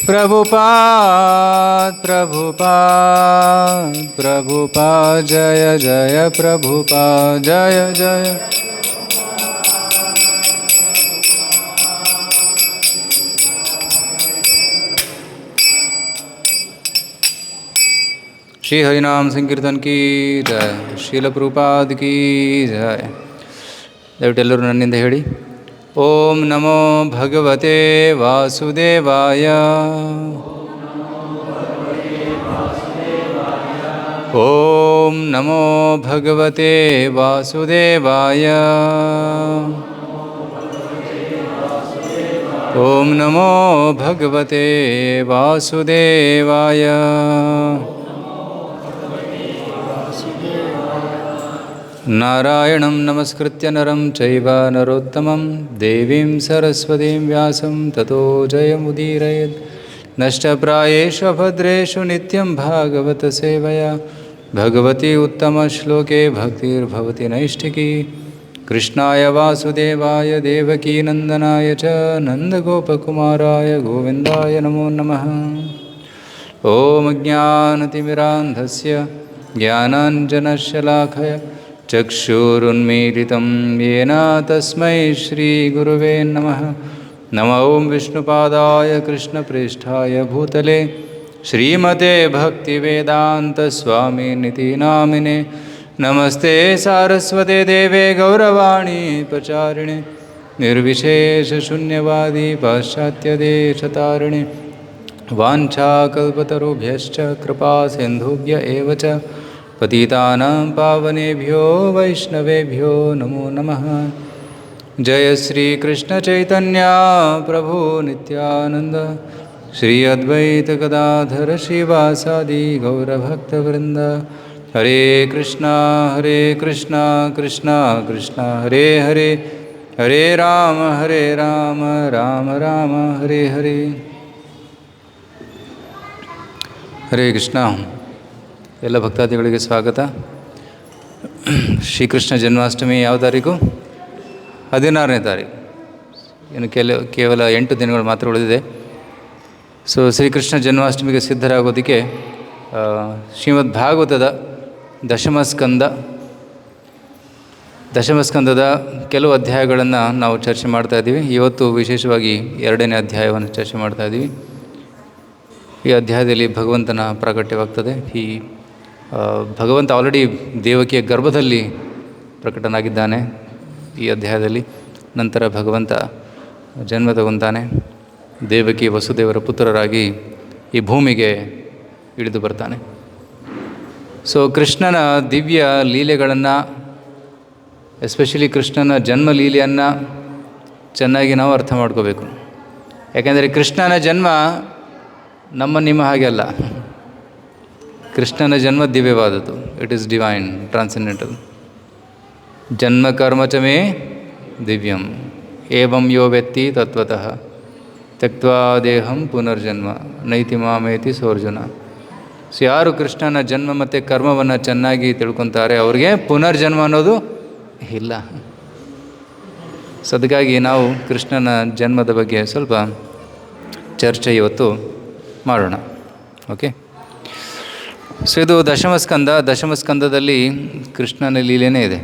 प्रभुपाद प्रभुपाद प्रभुपाद जय जय प्रभुपाद जय जय। श्री हरिनाम संकीर्तन की जय, ಶ್ರೀಲ ಪ್ರಭುಪಾದ की जय। ದಯವಿಟ್ಟು ಎಲ್ಲರೂ ನನ್ನಿಂದ ಹೇಳಿ, ಓಂ ನಮೋ ಭಗವತೆ ವಾಸುದೇವಾಯ, ಓಂ ನಮೋ ಭಗವತೆ ವಾಸುದೇವಾಯ, ಓಂ ನಮೋ ಭಗವತೆ ವಾಸುದೇವಾಯ। ನಾರಾಯಣಂ ನಮಸ್ಕೃತ್ಯ ನರಂ ಚೈವ ನರೋತ್ತಮಂ ದೇವೀಂ ಸರಸ್ವತೀಂ ವ್ಯಾಸಂ ತತೋ ಜಯಮುದೀರಯೇತ್। ನಷ್ಟಪ್ರಾಯೇಷು ಭದ್ರೇಷು ನಿತ್ಯಂ ಭಾಗವತ ಸೇವಯಾ ಭಗವತಿ ಉತ್ತಮ ಶ್ಲೋಕೆ ಭಕ್ತಿರ್ಭವತಿ ನೈಷ್ಠಿಕಿ। ಕೃಷ್ಣಾಯ ವಾಸುದೇವಾಯ ದೇವಕೀ ನಂದನಾಯ ಚ ನಂದಗೋಪಕುಮಾರಾಯ ಗೋವಿಂದಾಯ ನಮೋ ನಮಃ। ಓಂ ಅಜ್ಞಾನತಿಮಿರಾಂಧಸ್ಯ ಜ್ಞಾನಾಂಜನಶಲಾಖಯ ಚಕ್ಷುರುನ್ಮೀಲಿತಂ ಯೇನ ತಸ್ಮೈ ಶ್ರೀಗುರುವೇ ನಮಃ। ನಮೋ ಓಂ ವಿಷ್ಣುಪಾದಾಯ ಕೃಷ್ಣಪ್ರೇಷ್ಠಾಯ ಭೂತಲೆ ಶ್ರೀಮತೆ ಭಕ್ತಿವೇದಾಂತಸ್ವಾಮಿನಿತಿ ನಾಮಿನೆ। ನಮಸ್ತೆ ಸಾರಸ್ವತೆ ದೇವೆ ಗೌರವಾಣಿ ಪ್ರಚಾರಿಣೆ ನಿರ್ವಿಶೇಷಶೂನ್ಯವಾದಿ ಪಾಶ್ಚಾತ್ಯದೇಶತಾರಿಣೆ। ವಾಂಛಾಕಲ್ಪತರುಭ್ಯಶ್ಚ ಕೃಪಾ ಸಿಂಧುಭ್ಯ ಏವ ಚ ಪತಿತಾನಾಂ ಪಾವನೇಭ್ಯೋ ವೈಷ್ಣವೇಭ್ಯೋ ನಮೋ ನಮಃ। ಜಯ ಶ್ರೀ ಕೃಷ್ಣ ಚೈತನ್ಯ ಪ್ರಭು ನಿತ್ಯಾನಂದ ಶ್ರೀ ಅದ್ವೈತ ಗದಾಧರ ಶ್ರೀವಾಸಾದಿ ಗೌರಭಕ್ತವೃಂದ। ಹರೇ ಕೃಷ್ಣ ಕೃಷ್ಣ ಕೃಷ್ಣ ಹರೇ ಹರೇ, ಹರೇ ರಾಮ ರಾಮ ರಾಮ ಹರೇ ಹರೇ। ಹರೇ ಕೃಷ್ಣ। ಎಲ್ಲ ಭಕ್ತಾದಿಗಳಿಗೆ ಸ್ವಾಗತ। ಶ್ರೀಕೃಷ್ಣ ಜನ್ಮಾಷ್ಟಮಿ ಯಾವ ತಾರೀಕು? 16ನೇ ತಾರೀಕು. ಇನ್ನು ಕೇವಲ 8 ದಿನಗಳು ಮಾತ್ರ ಉಳಿದಿದೆ. ಸೊ ಶ್ರೀಕೃಷ್ಣ ಜನ್ಮಾಷ್ಟಮಿಗೆ ಸಿದ್ಧರಾಗೋದಕ್ಕೆ ಶ್ರೀಮದ್ ಭಾಗವತದ ದಶಮಸ್ಕಂದದ ಕೆಲವು ಅಧ್ಯಾಯಗಳನ್ನು ನಾವು ಚರ್ಚೆ ಮಾಡ್ತಾ ಇದ್ದೀವಿ. ಇವತ್ತು ವಿಶೇಷವಾಗಿ 2ನೇ ಅಧ್ಯಾಯವನ್ನು ಚರ್ಚೆ ಮಾಡ್ತಾ ಇದ್ದೀವಿ. ಈ ಅಧ್ಯಾಯದಲ್ಲಿ ಭಗವಂತನ ಪ್ರಾಕಟ್ಯವಾಗ್ತದೆ. ಈ ಭಗವಂತ ಆಲ್ರೆಡಿ ದೇವಕಿಯ ಗರ್ಭದಲ್ಲಿ ಪ್ರಕಟನಾಗಿದ್ದಾನೆ ಈ ಅಧ್ಯಾಯದಲ್ಲಿ. ನಂತರ ಭಗವಂತ ಜನ್ಮ ತಗೊತಾನೆ, ದೇವಕಿ ವಸುದೇವರ ಪುತ್ರರಾಗಿ ಈ ಭೂಮಿಗೆ ಇಳಿದು ಬರ್ತಾನೆ. ಸೊ ಕೃಷ್ಣನ ದಿವ್ಯ ಲೀಲೆಗಳನ್ನು, ಎಸ್ಪೆಷಲಿ ಕೃಷ್ಣನ ಜನ್ಮ ಲೀಲೆಯನ್ನು ಚೆನ್ನಾಗಿ ನಾವು ಅರ್ಥ ಮಾಡ್ಕೋಬೇಕು. ಯಾಕೆಂದರೆ ಕೃಷ್ಣನ ಜನ್ಮ ನಿಮ್ಮ ಹಾಗೆ ಅಲ್ಲ. ಕೃಷ್ಣನ ಜನ್ಮ ದಿವ್ಯವಾದದ್ದು. It is divine, transcendental. ಜನ್ಮ ಕರ್ಮ ಚ ಮೇ ದಿವ್ಯಂ ಏವಂ ಯೋ ವ್ಯಕ್ತಿ ತತ್ವತಃ ತ್ಯಕ್ತ್ವಾ ದೇಹಂ ಪುನರ್ಜನ್ಮ ನೈತಿ ಮಾಮೇತಿ ಸೋರ್ಜುನ. ಸೊ ಯಾರು ಕೃಷ್ಣನ ಜನ್ಮ ಮತ್ತು ಕರ್ಮವನ್ನು ಚೆನ್ನಾಗಿ ತಿಳ್ಕೊತಾರೆ ಅವ್ರಿಗೆ ಪುನರ್ಜನ್ಮ ಅನ್ನೋದು ಇಲ್ಲ. ಸೊ ಅದಕ್ಕಾಗಿ ನಾವು ಕೃಷ್ಣನ ಜನ್ಮದ ಬಗ್ಗೆ ಸ್ವಲ್ಪ ಚರ್ಚೆ ಇವತ್ತು ಮಾಡೋಣ. ಓಕೆ. ಸೊ ಇದು ದಶಮಸ್ಕಂದದಲ್ಲಿ ಕೃಷ್ಣನ ಲೀಲೆನೇ ಇದೆ.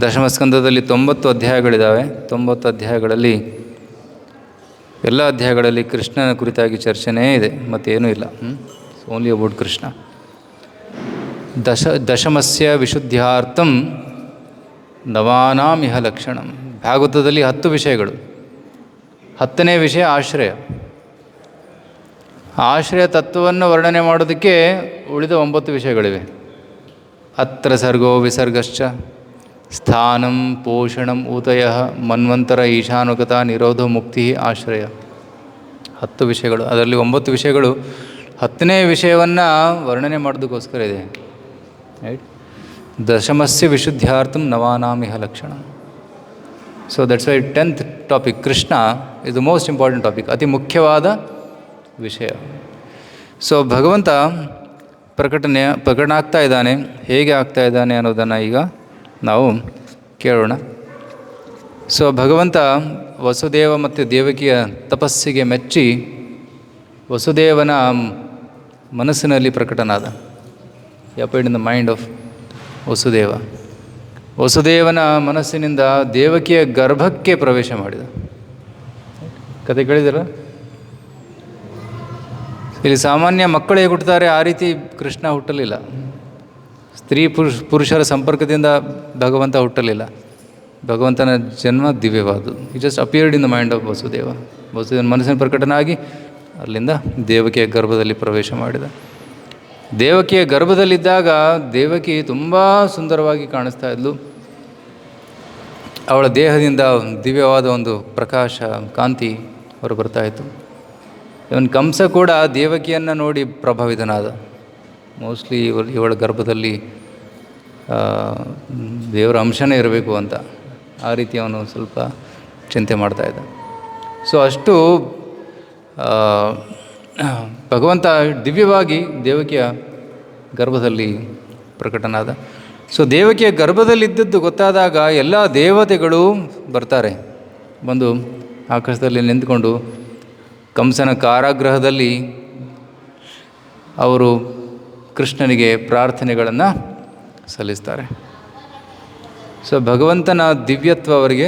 ದಶಮಸ್ಕಂದದಲ್ಲಿ 90 ಅಧ್ಯಾಯಗಳಿದ್ದಾವೆ. 90 ಅಧ್ಯಾಯಗಳಲ್ಲಿ ಎಲ್ಲ ಅಧ್ಯಾಯಗಳಲ್ಲಿ ಕೃಷ್ಣನ ಕುರಿತಾಗಿ ಚರ್ಚೆನೇ ಇದೆ, ಮತ್ತೇನೂ ಇಲ್ಲ. Only about Krishna. ದಶಮಸ್ಯ ವಿಶುದ್ಧ್ಯಾರ್ಥಂ ನವಾನಾಂ ಇಹ ಲಕ್ಷಣಂ. ಭಾಗವತದಲ್ಲಿ 10 ವಿಷಯಗಳು. 10ನೇ ವಿಷಯ ಆಶ್ರಯ ತತ್ವವನ್ನು ವರ್ಣನೆ ಮಾಡೋದಕ್ಕೆ ಉಳಿದ 9 ವಿಷಯಗಳಿವೆ. ಅತ್ರ ಸರ್ಗೋ ವಿಸರ್ಗಶ್ಚ ಸ್ಥಾನಂ ಪೋಷಣಂ ಊತಯಃ ಮನ್ವಂತರ ಈಶಾನುಗತ ನಿರೋಧೋ ಮುಕ್ತಿ ಆಶ್ರಯ. 10 ವಿಷಯಗಳು. ಅದರಲ್ಲಿ 9 ವಿಷಯಗಳು 10ನೇ ವಿಷಯವನ್ನು ವರ್ಣನೆ ಮಾಡೋದಕ್ಕೋಸ್ಕರ ಇದೆ. ರೈಟ್. ದಶಮಸ್ಯ ವಿಶುದ್ಧ್ಯಾರ್ಥಂ ನವಾನಾಂ ಇಹ ಲಕ್ಷಣ. So that's why 10th topic Krishna is the most important topic, ಅತಿ ಮುಖ್ಯವಾದ ವಿಷಯ. ಸೊ ಭಗವಂತ ಪ್ರಕಟಣೆ ಆಗ್ತಾ ಇದ್ದಾನೆ. ಹೇಗೆ ಆಗ್ತಾ ಇದ್ದಾನೆ ಅನ್ನೋದನ್ನು ಈಗ ನಾವು ಕೇಳೋಣ. ಸೊ ಭಗವಂತ ವಸುದೇವ ಮತ್ತು ದೇವಕಿಯ ತಪಸ್ಸಿಗೆ ಮೆಚ್ಚಿ ವಸುದೇವನ ಮನಸ್ಸಿನಲ್ಲಿ ಪ್ರಕಟನಾದ. Appeared in the mind of Vasudeva. ವಸುದೇವನ ಮನಸ್ಸಿನಿಂದ ದೇವಕಿಯ ಗರ್ಭಕ್ಕೆ ಪ್ರವೇಶ ಮಾಡಿದ. ಕತೆ ಕೇಳಿದಿರ? ಇಲ್ಲಿ ಸಾಮಾನ್ಯ ಮಕ್ಕಳು ಹೇಗೆ ಹುಟ್ಟುತ್ತಾರೆ ಆ ರೀತಿ ಕೃಷ್ಣ ಹುಟ್ಟಲಿಲ್ಲ. ಸ್ತ್ರೀ ಪುರುಷರ ಸಂಪರ್ಕದಿಂದ ಭಗವಂತ ಹುಟ್ಟಲಿಲ್ಲ. ಭಗವಂತನ ಜನ್ಮ ದಿವ್ಯವಾದದ್ದು. It just appeared in the mind of Vasudeva. ವಸುದೇವನ ಮನಸ್ಸಿನ ಪ್ರಕಟನಾಗಿ ಅಲ್ಲಿಂದ ದೇವಕಿಯ ಗರ್ಭದಲ್ಲಿ ಪ್ರವೇಶ ಮಾಡಿದ. ದೇವಕಿಯ ಗರ್ಭದಲ್ಲಿದ್ದಾಗ ದೇವಕಿ ತುಂಬ ಸುಂದರವಾಗಿ ಕಾಣಿಸ್ತಾ ಇದ್ಲು. ಅವಳ ದೇಹದಿಂದ ದಿವ್ಯವಾದ ಒಂದು ಪ್ರಕಾಶ, ಕಾಂತಿ ಹೊರ ಬರ್ತಾಯಿತ್ತು. ಇವನ್ ಕಂಸ ಕೂಡ ದೇವಕಿಯನ್ನು ನೋಡಿ ಪ್ರಭಾವಿತನಾದ. ಮೋಸ್ಟ್ಲಿ ಇವಳ ಗರ್ಭದಲ್ಲಿ ದೇವರ ಅಂಶನೇ ಇರಬೇಕು ಅಂತ ಆ ರೀತಿ ಅವನು ಸ್ವಲ್ಪ ಚಿಂತೆ ಮಾಡ್ತಾಯಿದ್ದ. ಸೊ ಅಷ್ಟು ಭಗವಂತ ದಿವ್ಯವಾಗಿ ದೇವಕಿಯ ಗರ್ಭದಲ್ಲಿ ಪ್ರಕಟನಾದ. ಸೊ ದೇವಕಿಯ ಗರ್ಭದಲ್ಲಿದ್ದದ್ದು ಗೊತ್ತಾದಾಗ ಎಲ್ಲ ದೇವತೆಗಳು ಬರ್ತಾರೆ. ಬಂದು ಆಕಾಶದಲ್ಲಿ ನಿಂತ್ಕೊಂಡು ಕಂಸನ ಕಾರಾಗೃಹದಲ್ಲಿ ಅವರು ಕೃಷ್ಣನಿಗೆ ಪ್ರಾರ್ಥನೆಗಳನ್ನು ಸಲ್ಲಿಸ್ತಾರೆ. ಸೊ ಭಗವಂತನ ದಿವ್ಯತ್ವ ಅವರಿಗೆ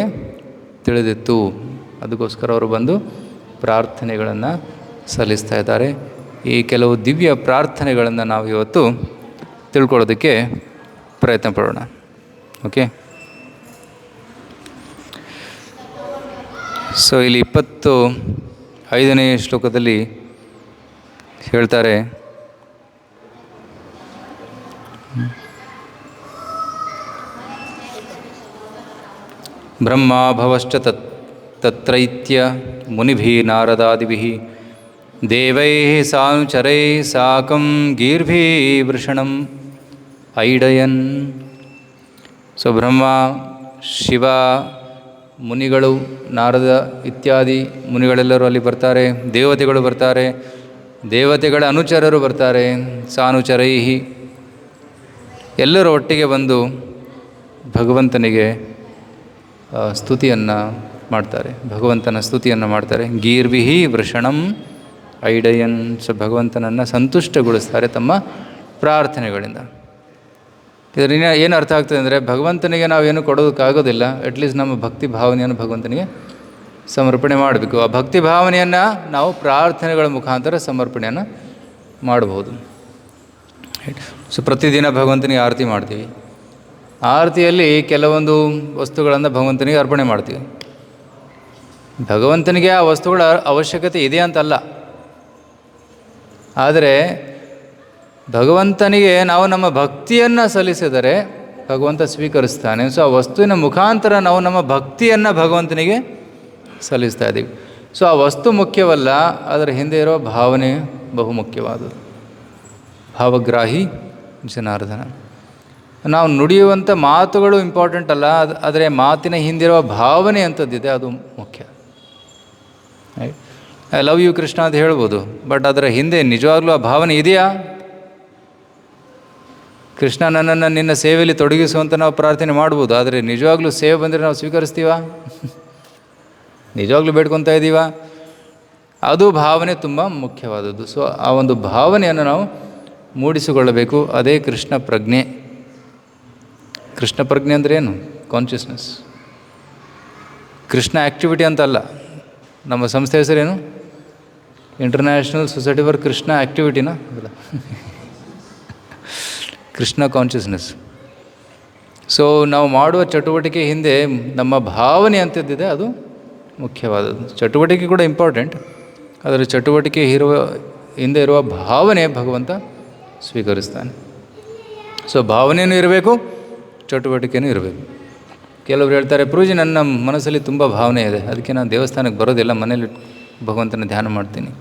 ತಿಳಿದಿತ್ತು. ಅದಕ್ಕೋಸ್ಕರ ಅವರು ಬಂದು ಪ್ರಾರ್ಥನೆಗಳನ್ನು ಸಲ್ಲಿಸ್ತಾ ಇದ್ದಾರೆ. ಈ ಕೆಲವು ದಿವ್ಯ ಪ್ರಾರ್ಥನೆಗಳನ್ನು ನಾವು ಇವತ್ತು ತಿಳ್ಕೊಳ್ಳೋದಕ್ಕೆ ಪ್ರಯತ್ನ ಪಡೋಣ. ಓಕೆ. ಸೊ ಇಲ್ಲಿ 25ನೇ ಶ್ಲೋಕದಲ್ಲಿ ಹೇಳ್ತಾರೆ, ಬ್ರಹ್ಮ ಭವಶ್ಚ ತತ್ರೈತ್ಯ ಮುನಿಭಿ ನಾರದಾದಿಭಿಃ ದೇವೈಃ ಸಾನುಚರೈಃ ಸಾಕಂ ಗೀರ್ಭಿಃ ವೃಷಣಂ ಐಡಯನ್. ಸೊ ಬ್ರಹ್ಮ, ಶಿವ, ಮುನಿಗಳು, ನಾರದ ಇತ್ಯಾದಿ ಮುನಿಗಳೆಲ್ಲರೂ ಅಲ್ಲಿ ಬರ್ತಾರೆ. ದೇವತೆಗಳು ಬರ್ತಾರೆ. ದೇವತೆಗಳ ಅನುಚರರು ಬರ್ತಾರೆ. ಸಾನುಚರೈಹಿ ಎಲ್ಲರೂ ಒಟ್ಟಿಗೆ ಬಂದು ಭಗವಂತನಿಗೆ ಸ್ತುತಿಯನ್ನು ಮಾಡ್ತಾರೆ. ಭಗವಂತನ ಸ್ತುತಿಯನ್ನು ಮಾಡ್ತಾರೆ. ಗೀರ್ವಿಹಿ ವೃಷಣಂ ಐಡಯನ್. ಸೊ ಭಗವಂತನನ್ನು ಸಂತುಷ್ಟಗೊಳಿಸ್ತಾರೆ ತಮ್ಮ ಪ್ರಾರ್ಥನೆಗಳಿಂದ. ಇದರಿಂದ ಏನು ಅರ್ಥ ಆಗ್ತದೆ ಅಂದರೆ, ಭಗವಂತನಿಗೆ ನಾವೇನು ಕೊಡೋದಕ್ಕಾಗೋದಿಲ್ಲ. ಅಟ್ಲೀಸ್ಟ್ ನಮ್ಮ ಭಕ್ತಿ ಭಾವನೆಯನ್ನು ಭಗವಂತನಿಗೆ ಸಮರ್ಪಣೆ ಮಾಡಬೇಕು. ಆ ಭಕ್ತಿ ಭಾವನೆಯನ್ನು ನಾವು ಪ್ರಾರ್ಥನೆಗಳ ಮುಖಾಂತರ ಸಮರ್ಪಣೆಯನ್ನು ಮಾಡಬಹುದು. ಸೊ ಪ್ರತಿದಿನ ಭಗವಂತನಿಗೆ ಆರತಿ ಮಾಡ್ತೀವಿ. ಆರತಿಯಲ್ಲಿ ಕೆಲವೊಂದು ವಸ್ತುಗಳನ್ನು ಭಗವಂತನಿಗೆ ಅರ್ಪಣೆ ಮಾಡ್ತೀವಿ. ಭಗವಂತನಿಗೆ ಆ ವಸ್ತುಗಳ ಅವಶ್ಯಕತೆ ಇದೆ ಅಂತಲ್ಲ, ಆದರೆ ಭಗವಂತನಿಗೆ ನಾವು ನಮ್ಮ ಭಕ್ತಿಯನ್ನು ಸಲ್ಲಿಸಿದರೆ ಭಗವಂತ ಸ್ವೀಕರಿಸ್ತಾನೆ. ಸೊ ಆ ವಸ್ತುವಿನ ಮುಖಾಂತರ ನಾವು ನಮ್ಮ ಭಕ್ತಿಯನ್ನು ಭಗವಂತನಿಗೆ ಸಲ್ಲಿಸ್ತಾ ಇದ್ದೀವಿ. ಸೊ ಆ ವಸ್ತು ಮುಖ್ಯವಲ್ಲ, ಅದರ ಹಿಂದೆ ಇರೋ ಭಾವನೆ ಬಹುಮುಖ್ಯವಾದದ್ದು. ಭಾವಗ್ರಾಹಿ ಜನಾರ್ದನ. ನಾವು ನುಡಿಯುವಂಥ ಮಾತುಗಳು ಇಂಪಾರ್ಟೆಂಟ್ ಅಲ್ಲ, ಆದರೆ ಮಾತಿನ ಹಿಂದಿರುವ ಭಾವನೆ ಅಂಥದ್ದಿದೆ, ಅದು ಮುಖ್ಯ. ಐ ಲವ್ ಯು ಕೃಷ್ಣ ಅಂತ ಹೇಳ್ಬೋದು, ಬಟ್ ಅದರ ಹಿಂದೆ ನಿಜವಾಗ್ಲೂ ಆ ಭಾವನೆ ಇದೆಯಾ? ಕೃಷ್ಣ ನನ್ನನ್ನು ನಿನ್ನ ಸೇವೆಯಲ್ಲಿ ತೊಡಗಿಸುವಂತ ನಾವು ಪ್ರಾರ್ಥನೆ ಮಾಡ್ಬೋದು, ಆದರೆ ನಿಜವಾಗ್ಲೂ ಸೇವೆ ಬಂದರೆ ನಾವು ಸ್ವೀಕರಿಸ್ತೀವ? ನಿಜವಾಗ್ಲೂ ಬೇಡ್ಕೊತಾ ಇದ್ದೀವ? ಅದು ಭಾವನೆ ತುಂಬ ಮುಖ್ಯವಾದದ್ದು. ಸೊ ಆ ಒಂದು ಭಾವನೆಯನ್ನು ನಾವು ಮೂಡಿಸಿಕೊಳ್ಳಬೇಕು. ಅದೇ ಕೃಷ್ಣ ಪ್ರಜ್ಞೆ. ಕೃಷ್ಣ ಪ್ರಜ್ಞೆ ಅಂದರೆ ಏನು? ಕಾನ್ಷಿಯಸ್ನೆಸ್. ಕೃಷ್ಣ ಆ್ಯಕ್ಟಿವಿಟಿ ಅಂತಲ್ಲ. ನಮ್ಮ ಸಂಸ್ಥೆ ಹೆಸರೇನು? ಇಂಟರ್ನ್ಯಾಷನಲ್ ಸೊಸೈಟಿ ಫಾರ್ ಕೃಷ್ಣ ಆ್ಯಕ್ಟಿವಿಟಿನ ಅಲ್ಲ, ಕೃಷ್ಣ ಕಾನ್ಷಿಯಸ್ನೆಸ್. ಸೊ ನಾವು ಮಾಡುವ ಚಟುವಟಿಕೆ ಹಿಂದೆ ನಮ್ಮ ಭಾವನೆ ಅಂಥದ್ದಿದೆ, ಅದು ಮುಖ್ಯವಾದದ್ದು. ಚಟುವಟಿಕೆ ಕೂಡ ಇಂಪಾರ್ಟೆಂಟ್, ಅದರ ಚಟುವಟಿಕೆ ಹಿಂದೆ ಇರುವ ಭಾವನೆ ಭಗವಂತ ಸ್ವೀಕರಿಸ್ತಾನೆ. ಸೊ ಭಾವನೆಯೂ ಇರಬೇಕು, ಚಟುವಟಿಕೆಯೂ ಇರಬೇಕು. ಕೆಲವರು ಹೇಳ್ತಾರೆ, ಪ್ರೂಜಿ ನನ್ನ ಮನಸ್ಸಲ್ಲಿ ತುಂಬ ಭಾವನೆ ಇದೆ, ಅದಕ್ಕೆ ನಾನು ದೇವಸ್ಥಾನಕ್ಕೆ ಬರೋದಿಲ್ಲ, ಮನೇಲಿ ಭಗವಂತನ ಧ್ಯಾನ ಮಾಡ್ತೀನಿ.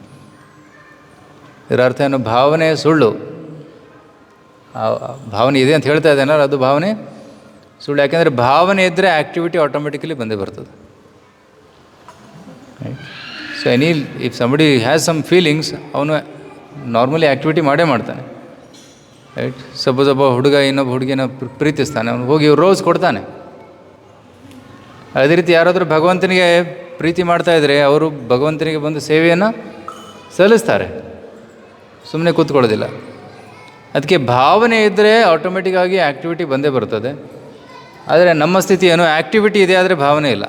ಇದರ ಅರ್ಥ ಏನು? ಭಾವನೆ ಸುಳ್ಳು. ಭಾವನೆ ಇದೆ ಅಂತ ಹೇಳ್ತಾ ಇದ್ದೇನಲ್ಲ, ಅದು ಭಾವನೆ ಸುಳ್ಳು. ಯಾಕೆಂದರೆ ಭಾವನೆ ಇದ್ದರೆ ಆ್ಯಕ್ಟಿವಿಟಿ ಆಟೋಮೆಟಿಕಲಿ ಬಂದೇ ಬರ್ತದೆ. So if somebody has some feelings, ಅವನು ನಾರ್ಮಲಿ ಆ್ಯಕ್ಟಿವಿಟಿ ಮಾಡೇ ಮಾಡ್ತಾನೆ. ರೈಟ್? ಸಪೋಸ್ ಒಬ್ಬ ಹುಡುಗ ಇನ್ನೊಬ್ಬ ಹುಡುಗಿನ ಪ್ರೀತಿಸ್ತಾನೆ, ಅವನು ಹೋಗಿ ರೋಸ್ ಕೊಡ್ತಾನೆ. ಅದೇ ರೀತಿ ಯಾರಾದರೂ ಭಗವಂತನಿಗೆ ಪ್ರೀತಿ ಮಾಡ್ತಾಯಿದ್ರೆ ಅವರು ಭಗವಂತನಿಗೆ ಬಂದು ಸೇವೆಯನ್ನು ಸಲ್ಲಿಸ್ತಾರೆ, ಸುಮ್ಮನೆ ಕೂತ್ಕೊಳ್ಳೋದಿಲ್ಲ. ಅದಕ್ಕೆ ಭಾವನೆ ಇದ್ದರೆ ಆಟೋಮೆಟಿಕ್ಕಾಗಿ ಆ್ಯಕ್ಟಿವಿಟಿ ಬಂದೇ ಬರ್ತದೆ. ಆದರೆ ನಮ್ಮ ಸ್ಥಿತಿ ಏನು, ಆ್ಯಕ್ಟಿವಿಟಿ ಇದೆ ಆದರೆ ಭಾವನೆ ಇಲ್ಲ,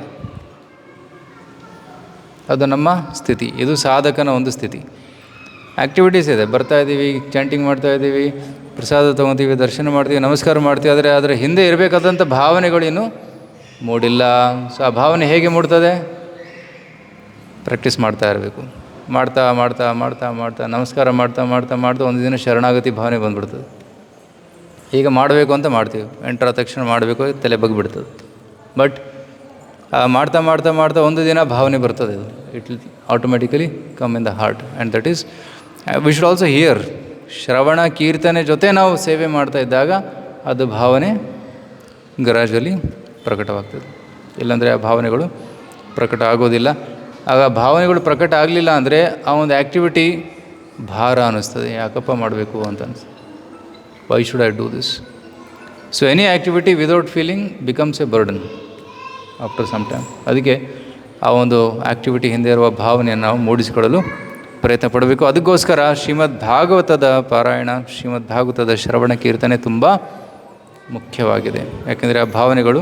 ಅದು ನಮ್ಮ ಸ್ಥಿತಿ. ಇದು ಸಾಧಕನ ಒಂದು ಸ್ಥಿತಿ. ಆ್ಯಕ್ಟಿವಿಟೀಸ್ ಇದೆ, ಬರ್ತಾಯಿದ್ದೀವಿ, ಚಾಂಟಿಂಗ್ ಮಾಡ್ತಾಯಿದ್ದೀವಿ, ಪ್ರಸಾದ ತೊಗೊತೀವಿ, ದರ್ಶನ ಮಾಡ್ತೀವಿ, ನಮಸ್ಕಾರ ಮಾಡ್ತೀವಿ, ಆದರೆ ಅದರ ಹಿಂದೆ ಇರಬೇಕಾದಂಥ ಭಾವನೆಗಳೇನು ಮೂಡಿಲ್ಲ. ಸೊ ಆ ಭಾವನೆ ಹೇಗೆ ಮೂಡ್ತದೆ? ಪ್ರಾಕ್ಟೀಸ್ ಮಾಡ್ತಾ ಇರಬೇಕು. ಮಾಡ್ತಾ ಮಾಡ್ತಾ ಮಾಡ್ತಾ ಮಾಡ್ತಾ ನಮಸ್ಕಾರ ಮಾಡ್ತಾ ಮಾಡ್ತಾ ಮಾಡ್ತಾ ಒಂದು ದಿನ ಶರಣಾಗತಿ ಭಾವನೆ ಬಂದುಬಿಡ್ತದೆ. ಈಗ ಮಾಡಬೇಕು ಅಂತ ಮಾಡ್ತೀವಿ, ಎಂಟರ ತಕ್ಷಣ ಮಾಡಬೇಕು, ತಲೆ ಬಗ್ಗಿಬಿಡ್ತದೆ. ಬಟ್ ಮಾಡ್ತಾ ಮಾಡ್ತಾ ಮಾಡ್ತಾ ಒಂದು ದಿನ ಭಾವನೆ ಬರ್ತದೆ, ಇದು it will automatically come in the heart. And that is we should also here. ಶ್ರವಣ ಕೀರ್ತನೆ ಜೊತೆ ನಾವು ಸೇವೆ ಮಾಡ್ತಾ ಇದ್ದಾಗ ಅದು ಭಾವನೆ ಗ್ರಾಜುವಲಿ ಪ್ರಕಟವಾಗ್ತದೆ. ಇಲ್ಲಾಂದರೆ ಆ ಭಾವನೆಗಳು ಪ್ರಕಟ ಆಗೋದಿಲ್ಲ. ಆಗ ಭಾವನೆಗಳು ಪ್ರಕಟ ಆಗಲಿಲ್ಲ ಅಂದರೆ ಆ ಒಂದು ಆ್ಯಕ್ಟಿವಿಟಿ ಭಾರ ಅನ್ನಿಸ್ತದೆ, ಯಾಕಪ್ಪ ಮಾಡಬೇಕು ಅಂತ ಅನಿಸ್ತದೆ. Why should I do this? So any activity without feeling becomes a burden after some time. ಅದಕ್ಕೆ ಆ ಒಂದು ಆ್ಯಕ್ಟಿವಿಟಿ ಹಿಂದೆ ಇರುವ ಭಾವನೆಯನ್ನು ನಾವು ಮೂಡಿಸಿಕೊಳ್ಳಲು ಪ್ರಯತ್ನ ಪಡಬೇಕು. ಅದಕ್ಕೋಸ್ಕರ ಶ್ರೀಮದ್ ಭಾಗವತದ ಪಾರಾಯಣ, ಶ್ರೀಮದ್ ಭಾಗವತದ ಶ್ರವಣ ಕೀರ್ತನೆ ತುಂಬ ಮುಖ್ಯವಾಗಿದೆ. ಯಾಕೆಂದರೆ ಆ ಭಾವನೆಗಳು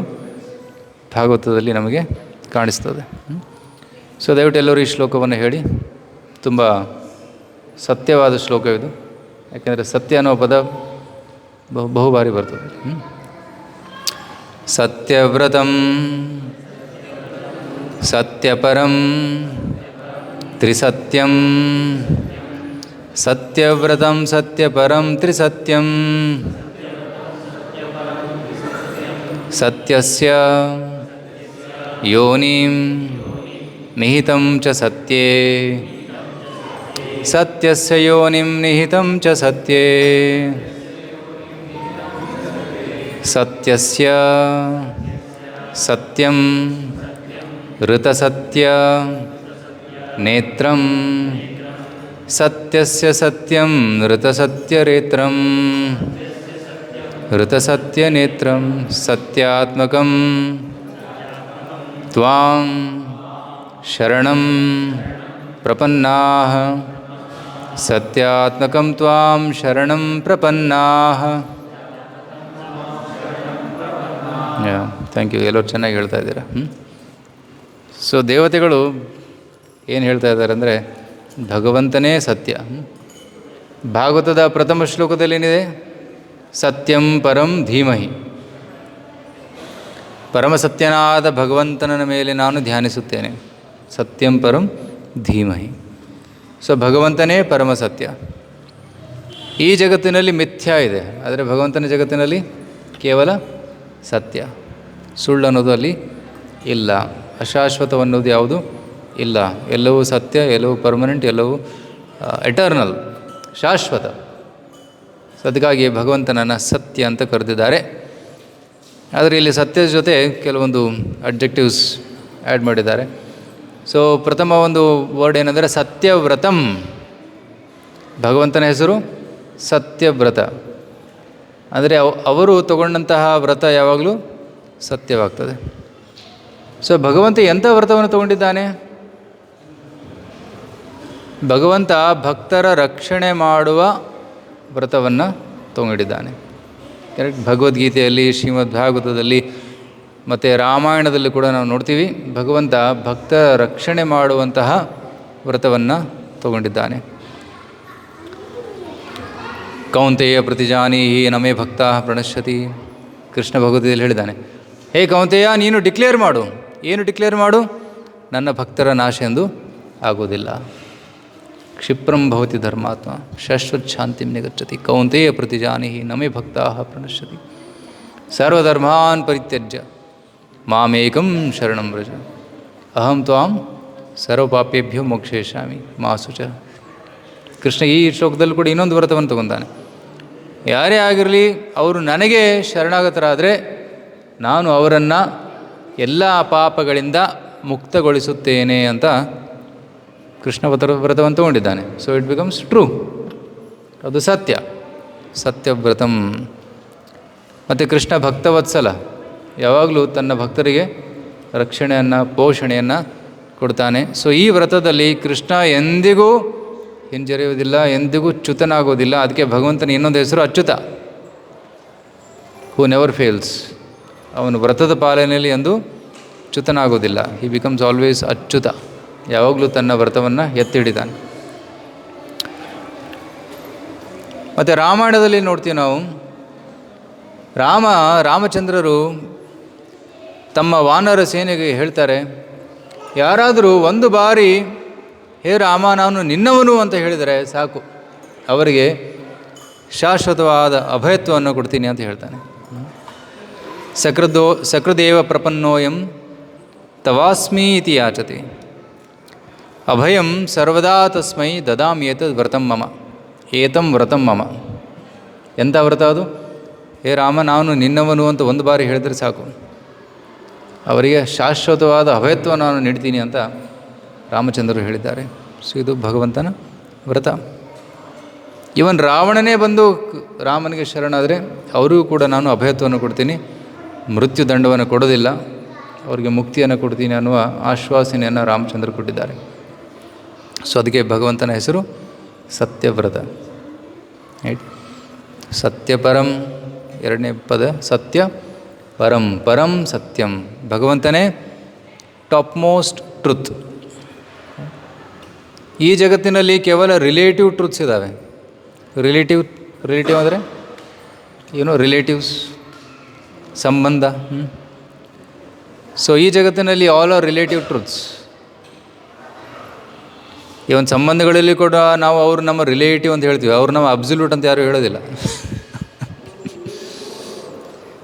ಭಾಗವತದಲ್ಲಿ ನಮಗೆ ಕಾಣಿಸ್ತದೆ. ಸೊ ದಯವಿಟ್ಟು ಎಲ್ಲರೂ ಈ ಶ್ಲೋಕವನ್ನು ಹೇಳಿ. ತುಂಬ ಸತ್ಯವಾದ ಶ್ಲೋಕವಿದು. ಯಾಕೆಂದರೆ ಸತ್ಯ ಅನ್ನೋ ಪದ ಬಹುಬಾರಿ ಬರ್ತದೆ. ಸತ್ಯವ್ರತಂ ಸತ್ಯಪರಂ ತ್ರಿಸತ್ಯಂ, ಸತ್ಯವ್ರತಂ ಸತ್ಯಪರಂ ತ್ರಿಸತ್ಯಂ, ಸತ್ಯಸ್ಯ ಯೋನಿಂ ನಿಹಿತಂ ಚ ಸತ್ಯೇ, ಸತ್ಯಸ್ಯ ಯೋನಿಂ ನಿಹಿತಂ ಚ ಸತ್ಯೇ, ಸತ್ಯಸ್ಯ ಸತ್ಯಂ ಋತಸತ್ಯ ನೇತ್ರಂ, ಸತ್ಯಸ್ಯ ಸತ್ಯಂ ಋತಸತ್ಯರೇತ್ರಂ, ಋತಸತ್ಯನೇತ್ರಂ, ಸತ್ಯಾತ್ಮಕಂ ತ್ವಾಂ ಶರಣಂ ಪ್ರಪನ್ನಾಃ, ಸತ್ಯಾತ್ಮಕಂ ತ್ವಾಂ ಶರಣಂ ಪ್ರಪನ್ನಾಃ. Thank you. ಎಲ್ಲರೂ ಚೆನ್ನಾಗಿ ಹೇಳ್ತಾ ಇದ್ದೀರಾ. ಸೊ ದೇವತೆಗಳು ಏನು ಹೇಳ್ತಾ ಇದ್ದಾರೆ ಅಂದರೆ ಭಗವಂತನೇ ಸತ್ಯ. ಭಾಗವತದ ಪ್ರಥಮ ಶ್ಲೋಕದಲ್ಲಿ ಏನಿದೆ? ಸತ್ಯಂ ಪರಂ ಧೀಮಹಿ. ಪರಮಸತ್ಯನಾದ ಭಗವಂತನ ಮೇಲೆ ನಾನು ಧ್ಯಾನಿಸುತ್ತೇನೆ. ಸತ್ಯಂ ಪರಂ ಧೀಮಹಿ. ಸೊ ಭಗವಂತನೇ ಪರಮಸತ್ಯ. ಈ ಜಗತ್ತಿನಲ್ಲಿ ಮಿಥ್ಯಾ ಇದೆ, ಆದರೆ ಭಗವಂತನ ಜಗತ್ತಿನಲ್ಲಿ ಕೇವಲ ಸತ್ಯ. ಸುಳ್ಳು ಅನ್ನೋದು ಅಲ್ಲಿ ಇಲ್ಲ. ಅಶಾಶ್ವತವನ್ನೋದು ಯಾವುದು ಇಲ್ಲ. ಎಲ್ಲವೂ ಸತ್ಯ, ಎಲ್ಲವೂ ಪರ್ಮನೆಂಟ್, ಎಲ್ಲವೂ ಎಟರ್ನಲ್, ಶಾಶ್ವತ. ಅದಕ್ಕಾಗಿ ಭಗವಂತನನ್ನು ಸತ್ಯ ಅಂತ ಕರೆದಿದ್ದಾರೆ. ಆದರೆ ಇಲ್ಲಿ ಸತ್ಯದ ಜೊತೆ ಕೆಲವೊಂದು ಅಡ್ಜೆಕ್ಟಿವ್ಸ್ ಆ್ಯಡ್ ಮಾಡಿದ್ದಾರೆ. ಸೊ ಪ್ರಥಮ ಒಂದು ವರ್ಡ್ ಏನಂದರೆ ಸತ್ಯವ್ರತಂ. ಭಗವಂತನ ಹೆಸರು ಸತ್ಯವ್ರತ. ಅಂದರೆ ಅವರು ತಗೊಂಡಂತಹ ವ್ರತ ಯಾವಾಗಲೂ ಸತ್ಯವಾಗ್ತದೆ. ಸೊ ಭಗವಂತ ಎಂಥ ವ್ರತವನ್ನು ತಗೊಂಡಿದ್ದಾನೆ? ಭಗವಂತ ಭಕ್ತರ ರಕ್ಷಣೆ ಮಾಡುವ ವ್ರತವನ್ನು ತಗೊಂಡಿದ್ದಾನೆ. ಕರೆಕ್ಟ್. ಭಗವದ್ಗೀತೆಯಲ್ಲಿ, ಶ್ರೀಮದ್ ಭಾಗವತದಲ್ಲಿ ಮತ್ತು ರಾಮಾಯಣದಲ್ಲಿ ಕೂಡ ನಾವು ನೋಡ್ತೀವಿ, ಭಗವಂತ ಭಕ್ತರ ರಕ್ಷಣೆ ಮಾಡುವಂತಹ ವ್ರತವನ್ನು ತಗೊಂಡಿದ್ದಾನೆ. ಕೌಂತೆಯ ಪ್ರತಿಜಾನೀಹಿ ನಮೇ ಭಕ್ತ ಪ್ರಣಶ್ಯತಿ. ಕೃಷ್ಣ ಭಗವದ್ಗೀತೆಯಲ್ಲಿ ಹೇಳಿದ್ದಾನೆ, ಹೇ ಕೌಂತೆಯ, ನೀನು ಡಿಕ್ಲೇರ್ ಮಾಡು. ಏನು ಡಿಕ್ಲೇರ್ ಮಾಡು? ನನ್ನ ಭಕ್ತರ ನಾಶ ಎಂದು ಆಗೋದಿಲ್ಲ. ಕ್ಷಿಪ್ರಂ ಭವತಿ ಧರ್ಮಾತ್ಮ ಶಾಶ್ವತ್ ಶಾಂತಿಂ ನಿಗಚ್ಚತಿ. ಕೌಂತೆಯ ಪ್ರತಿಜಾನೀಹಿ ನಮೇ ಭಕ್ತಾ ಪ್ರಣಶ್ಯತಿ. ಸರ್ವಧರ್ಮಾನ್ ಪರಿತ್ಯಜ್ಯ ಮಾಮೇಕಂ ಶರಣಂ ವ್ರಜ. ಅಹಂ ತ್ವಾಂ ಸರ್ವಪಾಪೇಭ್ಯೋ ಮೋಕ್ಷಯಿಷ್ಯಾಮಿ ಮಾ ಶುಚ. ಕೃಷ್ಣ ಈ ಶ್ಲೋಕದಲ್ಲಿ ಕೂಡ ಇನ್ನೊಂದು ವ್ರತವನ್ನು ತಗೊಂತಾನೆ. ಯಾರೇ ಆಗಿರಲಿ, ಅವರು ನನಗೆ ಶರಣಾಗತರಾದರೆ ನಾನು ಅವರನ್ನು ಎಲ್ಲ ಪಾಪಗಳಿಂದ ಮುಕ್ತಗೊಳಿಸುತ್ತೇನೆ ಅಂತ ಕೃಷ್ಣ ವ್ರತವನ್ನು ತಗೊಂಡಿದ್ದಾನೆ. So it becomes true. ಅದು ಸತ್ಯ, ಸತ್ಯವ್ರತಂ. ಮತ್ತು ಕೃಷ್ಣ ಭಕ್ತವತ್ಸಲ, ಯಾವಾಗಲೂ ತನ್ನ ಭಕ್ತರಿಗೆ ರಕ್ಷಣೆಯನ್ನು ಪೋಷಣೆಯನ್ನು ಕೊಡ್ತಾನೆ. ಸೊ ಈ ವ್ರತದಲ್ಲಿ ಕೃಷ್ಣ ಎಂದಿಗೂ ಹಿಂಜರಿಯುವುದಿಲ್ಲ, ಎಂದಿಗೂ ಚ್ಯುತನಾಗೋದಿಲ್ಲ. ಅದಕ್ಕೆ ಭಗವಂತನ ಇನ್ನೊಂದು ಹೆಸರು ಅಚ್ಯುತ, ಹೂ ನೆವರ್ ಫೇಲ್ಸ್. ಅವನು ವ್ರತದ ಪಾಲನೆಯಲ್ಲಿ ಎಂದೂ ಚ್ಯುತನಾಗೋದಿಲ್ಲ. ಹಿ ಬಿಕಮ್ಸ್ ಆಲ್ವೇಸ್ ಅಚ್ಯುತ, ಯಾವಾಗಲೂ ತನ್ನ ವ್ರತವನ್ನು ಎತ್ತಿ ಹಿಡಿತಾನೆ. ಮತ್ತು ರಾಮಾಯಣದಲ್ಲಿ ನೋಡ್ತೀವಿ ನಾವು, ರಾಮಚಂದ್ರರು ತಮ್ಮ ವಾನರ ಸೇನೆಗೆ ಹೇಳ್ತಾರೆ, ಯಾರಾದರೂ ಒಂದು ಬಾರಿ ಹೇ ರಾಮ ನಾನು ನಿನ್ನವನು ಅಂತ ಹೇಳಿದರೆ ಸಾಕು, ಅವರಿಗೆ ಶಾಶ್ವತವಾದ ಅಭಯತ್ವವನ್ನು ಕೊಡ್ತೀನಿ ಅಂತ ಹೇಳ್ತಾನೆ. ಸಕೃದೇವ ಪ್ರಪನ್ನೋಯಂ ತವಾಸ್ಮಿ ಇತಿ ಯಾಚತೆ ಅಭಯಂ ಸರ್ವದಾ ತಸ್ಮೈ ದದಾಮಿ ಏತದ್ ವ್ರತಂ ಮಮ, ಏತಂ ವ್ರತಂ ಮಮ. ಎಂಥ ವ್ರತ ಅದು? ಹೇ ರಾಮ ನಾನು ನಿನ್ನವನು ಅಂತ ಒಂದು ಬಾರಿ ಹೇಳಿದರೆ ಸಾಕು, ಅವರಿಗೆ ಶಾಶ್ವತವಾದ ಅಭಯತ್ವವನ್ನು ನಾನು ನೀಡ್ತೀನಿ ಅಂತ ರಾಮಚಂದ್ರರು ಹೇಳಿದ್ದಾರೆ. ಸೊ ಇದು ಭಗವಂತನ ವ್ರತ. ಇವನ್ ರಾವಣನೇ ಬಂದು ರಾಮನಿಗೆ ಶರಣಾದರೆ ಅವರಿಗೂ ಕೂಡ ನಾನು ಅಭಯತ್ವವನ್ನು ಕೊಡ್ತೀನಿ, ಮೃತ್ಯು ದಂಡವನ್ನು ಕೊಡೋದಿಲ್ಲ, ಅವರಿಗೆ ಮುಕ್ತಿಯನ್ನು ಕೊಡ್ತೀನಿ ಅನ್ನುವ ಆಶ್ವಾಸನೆಯನ್ನು ರಾಮಚಂದ್ರ ಕೊಟ್ಟಿದ್ದಾರೆ. ಸೊ ಅದಕ್ಕೆ ಭಗವಂತನ ಹೆಸರು ಸತ್ಯವ್ರತ. ರೈಟ್. ಸತ್ಯಪರಂ, ಎರಡನೇ ಪದ ಸತ್ಯ ಪರಂ, ಪರಂ ಸತ್ಯಂ. ಭಗವಂತನೇ ಟಾಪ್ ಮೋಸ್ಟ್ ಟ್ರುತ್. ಈ ಜಗತ್ತಿನಲ್ಲಿ ಕೇವಲ ರಿಲೇಟಿವ್ ಟ್ರುತ್ಸ್ ಇದ್ದಾವೆ. ರಿಲೇಟಿವ್ ಅಂದರೆ ರಿಲೇಟಿವ್ಸ್, ಸಂಬಂಧ. ಸೊ ಈ ಜಗತ್ತಿನಲ್ಲಿ ಆಲ್ ಆರ್ ರಿಲೇಟಿವ್ ಟ್ರುತ್ಸ್. ಈ ಒಂದು ಸಂಬಂಧಗಳಲ್ಲಿ ಕೂಡ ನಾವು ಅವರು ನಮ್ಮ ರಿಲೇಟಿವ್ ಅಂತ ಹೇಳ್ತೀವಿ, ಅವ್ರು ನಮ್ಮ ಅಬ್ಸಲ್ಯೂಟ್ ಅಂತ ಯಾರೂ ಹೇಳೋದಿಲ್ಲ.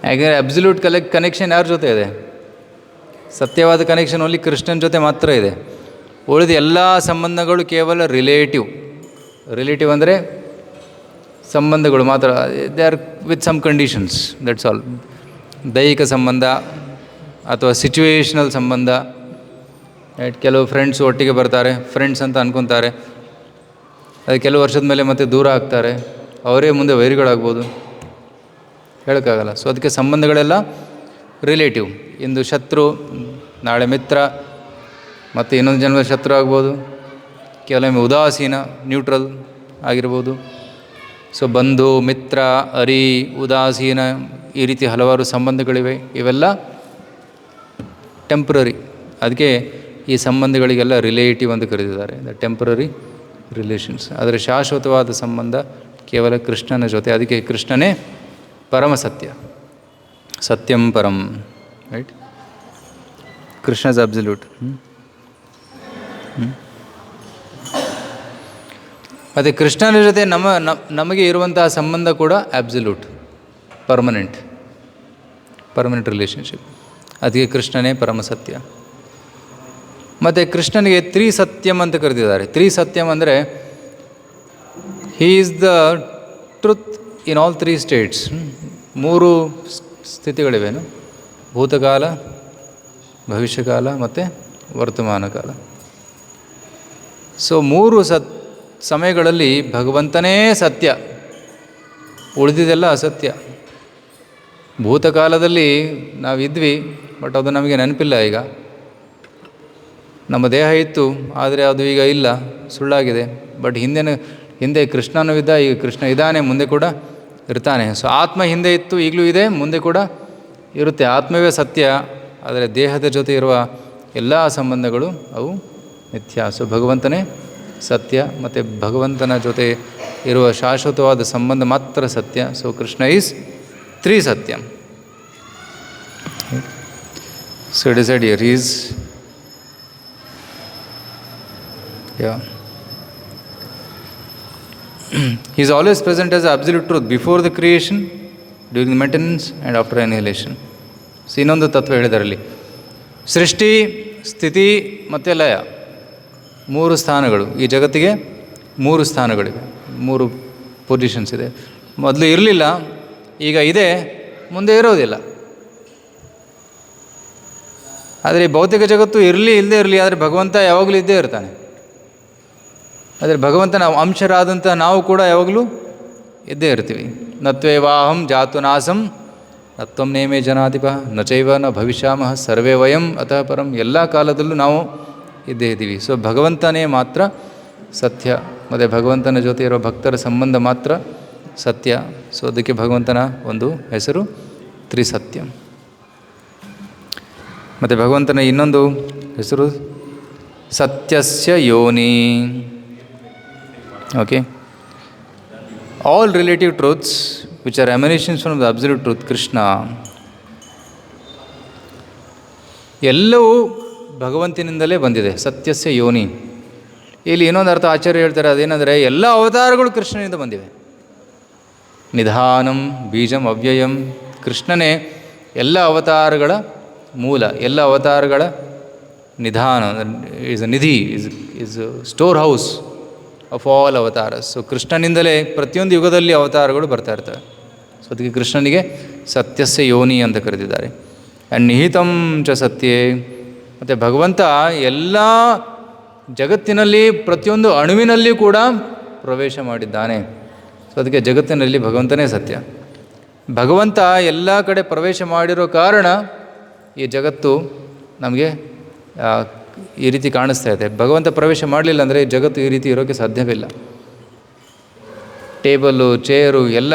ಯಾಕೆಂದರೆ ಅಬ್ಸಲ್ಯೂಟ್ ಕನೆಕ್ಷನ್ ಯಾರ ಜೊತೆ ಇದೆ? ಸತ್ಯವಾದ ಕನೆಕ್ಷನ್ ಓನ್ಲಿ ಕೃಷ್ಣನ ಜೊತೆ ಮಾತ್ರ ಇದೆ. ಉಳಿದ ಎಲ್ಲ ಸಂಬಂಧಗಳು ಕೇವಲ ರಿಲೇಟಿವ್ ಅಂದರೆ ಸಂಬಂಧಗಳು ಮಾತ್ರ. They are with some conditions, that's all. ದೈಹಿಕ ಸಂಬಂಧ ಅಥವಾ ಸಿಚುವೇಷನಲ್ ಸಂಬಂಧ. ಕೆಲವು ಫ್ರೆಂಡ್ಸ್ ಒಟ್ಟಿಗೆ ಬರ್ತಾರೆ, ಫ್ರೆಂಡ್ಸ್ ಅಂತ ಅಂದ್ಕೊತಾರೆ, ಅದು ಕೆಲವು ವರ್ಷದ ಮೇಲೆ ಮತ್ತೆ ದೂರ ಆಗ್ತಾರೆ, ಅವರೇ ಮುಂದೆ ವೈರಿಗಳಾಗ್ಬೋದು, ಹೇಳೋಕ್ಕಾಗಲ್ಲ. ಸೊ ಅದಕ್ಕೆ ಸಂಬಂಧಗಳೆಲ್ಲ ರಿಲೇಟಿವ್. ಇಂದು ಶತ್ರು, ನಾಳೆ ಮಿತ್ರ, ಮತ್ತು ಇನ್ನೊಂದು ಜನ್ಮ ಶತ್ರು ಆಗ್ಬೋದು, ಕೆಲವೊಮ್ಮೆ ಉದಾಸೀನ ನ್ಯೂಟ್ರಲ್ ಆಗಿರ್ಬೋದು. ಸೊ ಬಂಧು, ಮಿತ್ರ, ಅರಿ, ಉದಾಸೀನ, ಈ ರೀತಿ ಹಲವಾರು ಸಂಬಂಧಗಳಿವೆ. ಇವೆಲ್ಲ ಟೆಂಪ್ರರಿ. ಅದಕ್ಕೆ ಈ ಸಂಬಂಧಗಳಿಗೆಲ್ಲ ರಿಲೇಟಿವ್ ಅಂತ ಕರೆದಿದ್ದಾರೆ, ದ ಟೆಂಪ್ರರಿ ರಿಲೇಷನ್ಸ್. ಆದರೆ ಶಾಶ್ವತವಾದ ಸಂಬಂಧ ಕೇವಲ ಕೃಷ್ಣನ ಜೊತೆ. ಅದಕ್ಕೆ ಕೃಷ್ಣನೇ ಪರಮ ಸತ್ಯ, ಸತ್ಯಂ ಪರಂ. ರೈಟ್. Krishna is absolute. ಮತ್ತು ಕೃಷ್ಣನ ಜೊತೆ ನಮಗೆ ಇರುವಂತಹ ಸಂಬಂಧ ಕೂಡ ಅಬ್ಸಲ್ಯೂಟ್, ಪರ್ಮನೆಂಟ್ ರಿಲೇಷನ್ಶಿಪ್. ಅದಕ್ಕೆ ಕೃಷ್ಣನೇ ಪರಮ ಸತ್ಯ. ಮತ್ತು ಕೃಷ್ಣನಿಗೆ ತ್ರಿಸತ್ಯಂ ಅಂತ ಕರೆದಿದ್ದಾರೆ. ತ್ರಿಸತ್ಯಂ ಅಂದರೆ he is the truth in all three States. ಮೂರು ಸ್ಥಿತಿಗಳಿವೇನು? ಭೂತಕಾಲ, ಭವಿಷ್ಯಕಾಲ ಮತ್ತು ವರ್ತಮಾನ ಕಾಲ. ಸೊ ಮೂರು ಸಮಯಗಳಲ್ಲಿ ಭಗವಂತನೇ ಸತ್ಯ, ಉಳಿದಿದೆಲ್ಲ ಅಸತ್ಯ. ಭೂತಕಾಲದಲ್ಲಿ ನಾವಿದ್ವಿ, ಬಟ್ ಅದು ನಮಗೆ ನೆನಪಿಲ್ಲ. ಈಗ ನಮ್ಮ ದೇಹ ಇತ್ತು, ಆದರೆ ಅದು ಈಗ ಇಲ್ಲ, ಸುಳ್ಳಾಗಿದೆ. ಬಟ್ ಹಿಂದೆ ಕೃಷ್ಣನೂ ಇದ್ದ, ಈಗ ಕೃಷ್ಣ ಇದ್ದಾನೆ, ಮುಂದೆ ಕೂಡ ಇರ್ತಾನೆ. ಸೊ ಆತ್ಮ ಹಿಂದೆ ಇತ್ತು, ಈಗಲೂ ಇದೆ, ಮುಂದೆ ಕೂಡ ಇರುತ್ತೆ. ಆತ್ಮವೇ ಸತ್ಯ, ಆದರೆ ದೇಹದ ಜೊತೆ ಇರುವ ಎಲ್ಲ ಸಂಬಂಧಗಳು ಅವು ಮಿಥ್ಯ. ಸೊ ಭಗವಂತನೇ ಸತ್ಯ, ಮತ್ತು ಭಗವಂತನ ಜೊತೆ ಇರುವ ಶಾಶ್ವತವಾದ ಸಂಬಂಧ ಮಾತ್ರ ಸತ್ಯ. ಸೊ ಕೃಷ್ಣ ಈಸ್ ತ್ರಿಸತ್ಯಂ. So decide here is he is always present as absolute truth before the creation, during the maintenance and after annihilation. So ಇನ್ನೊಂದು ತತ್ವ ಹೇಳಿದಾರಲ್ಲಿ, ಸೃಷ್ಟಿ, ಸ್ಥಿತಿ ಮತ್ತು ಲಯ, ಮೂರು ಸ್ಥಾನಗಳು. ಈ ಜಗತ್ತಿಗೆ ಮೂರು ಸ್ಥಾನಗಳಿವೆ, ಮೂರು ಪೊಸಿಷನ್ಸ್ ಇದೆ. ಮೊದಲು ಇರಲಿಲ್ಲ, ಈಗ ಇದೆ, ಮುಂದೆ ಇರೋದಿಲ್ಲ. ಆದರೆ ಈ ಭೌತಿಕ ಜಗತ್ತು ಇಲ್ಲದೇ ಇರಲಿ, ಆದರೆ ಭಗವಂತ ಯಾವಾಗಲೂ ಇದ್ದೇ ಇರ್ತಾನೆ. ಆದರೆ ಭಗವಂತನ ಅಂಶರಾದಂಥ ನಾವು ಕೂಡ ಯಾವಾಗಲೂ ಇದ್ದೇ ಇರ್ತೀವಿ. ನತ್ವೇವಾಹಂ ಜಾತು ನಾಸಂ ನ ತ್ವಂ ನೇಮೇ ಜನಾಧಿಪ ನ ಚೈವ ನ ಭವಿಷ್ಯಾಮಃ ಸರ್ವೇ ವಯಂ ಅತಃ ಪರಂ. ಎಲ್ಲ ಕಾಲದಲ್ಲೂ ನಾವು ಇದ್ದೇ ಇದ್ದೀವಿ. ಸೊ ಭಗವಂತನೇ ಮಾತ್ರ ಸತ್ಯ, ಮತ್ತು ಭಗವಂತನ ಜೊತೆ ಇರೋ ಭಕ್ತರ ಸಂಬಂಧ ಮಾತ್ರ ಸತ್ಯ. ಸೊ ಅದಕ್ಕೆ ಭಗವಂತನ ಒಂದು ಹೆಸರು ತ್ರಿಸತ್ಯಂ. ಮತ್ತು ಭಗವಂತನ ಇನ್ನೊಂದು ಹೆಸರು ಸತ್ಯಸ್ಯ ಯೋನಿ. Okay, all relative truths which are emanations from the absolute truth Krishna, ಎಲ್ಲವೂ ಭಗವಂತನಿಂದಲೇ ಬಂದಿದೆ. ಸತ್ಯಸ್ಯ ಯೋನಿ. ಇಲ್ಲಿ ಇನ್ನೊಂದು ಅರ್ಥ ಆಚಾರ್ಯ ಹೇಳ್ತಾರೆ, ಅದೇನೆಂದರೆ ಎಲ್ಲ ಅವತಾರಗಳು ಕೃಷ್ಣನಿಂದ ಬಂದಿವೆ. ನಿಧಾನಂ ಬೀಜಂ ಅವ್ಯಯಂ. ಕೃಷ್ಣನೇ ಎಲ್ಲ ಅವತಾರಗಳ ಮೂಲ, ಎಲ್ಲ ಅವತಾರಗಳ ನಿಧಾನ, ಈಸ್ ಅ ನಿಧಿ, is store house of all avatars. So ಕೃಷ್ಣನಿಂದಲೇ ಪ್ರತಿಯೊಂದು ಯುಗದಲ್ಲಿ ಅವತಾರಗಳು ಬರ್ತಾ ಇರ್ತವೆ. ಸೊ ಅದಕ್ಕೆ ಕೃಷ್ಣನಿಗೆ ಸತ್ಯಸ್ಯ ಯೋನಿ ಅಂತ ಕರೆದಿದ್ದಾರೆ. ಆ್ಯಂಡ್ ನಿಹಿತಂ ಚ ಸತ್ಯೇ. ಮತ್ತು ಭಗವಂತ ಎಲ್ಲ ಜಗತ್ತಿನಲ್ಲಿ ಪ್ರತಿಯೊಂದು ಅಣುವಿನಲ್ಲಿ ಕೂಡ ಪ್ರವೇಶ ಮಾಡಿದ್ದಾನೆ. ಸೊ ಅದಕ್ಕೆ ಜಗತ್ತಿನಲ್ಲಿ ಭಗವಂತನೇ ಸತ್ಯ. ಭಗವಂತ ಎಲ್ಲ ಕಡೆ ಪ್ರವೇಶ ಮಾಡಿರೋ ಕಾರಣ ಈ ಜಗತ್ತು ನಮಗೆ ಈ ರೀತಿ ಕಾಣಿಸ್ತಾ ಇದೆ. ಭಗವಂತ ಪ್ರವೇಶ ಮಾಡಲಿಲ್ಲ ಅಂದರೆ ಈ ಜಗತ್ತು ಈ ರೀತಿ ಇರೋಕ್ಕೆ ಸಾಧ್ಯವಿಲ್ಲ. ಟೇಬಲ್ಲು, ಚೇರು ಎಲ್ಲ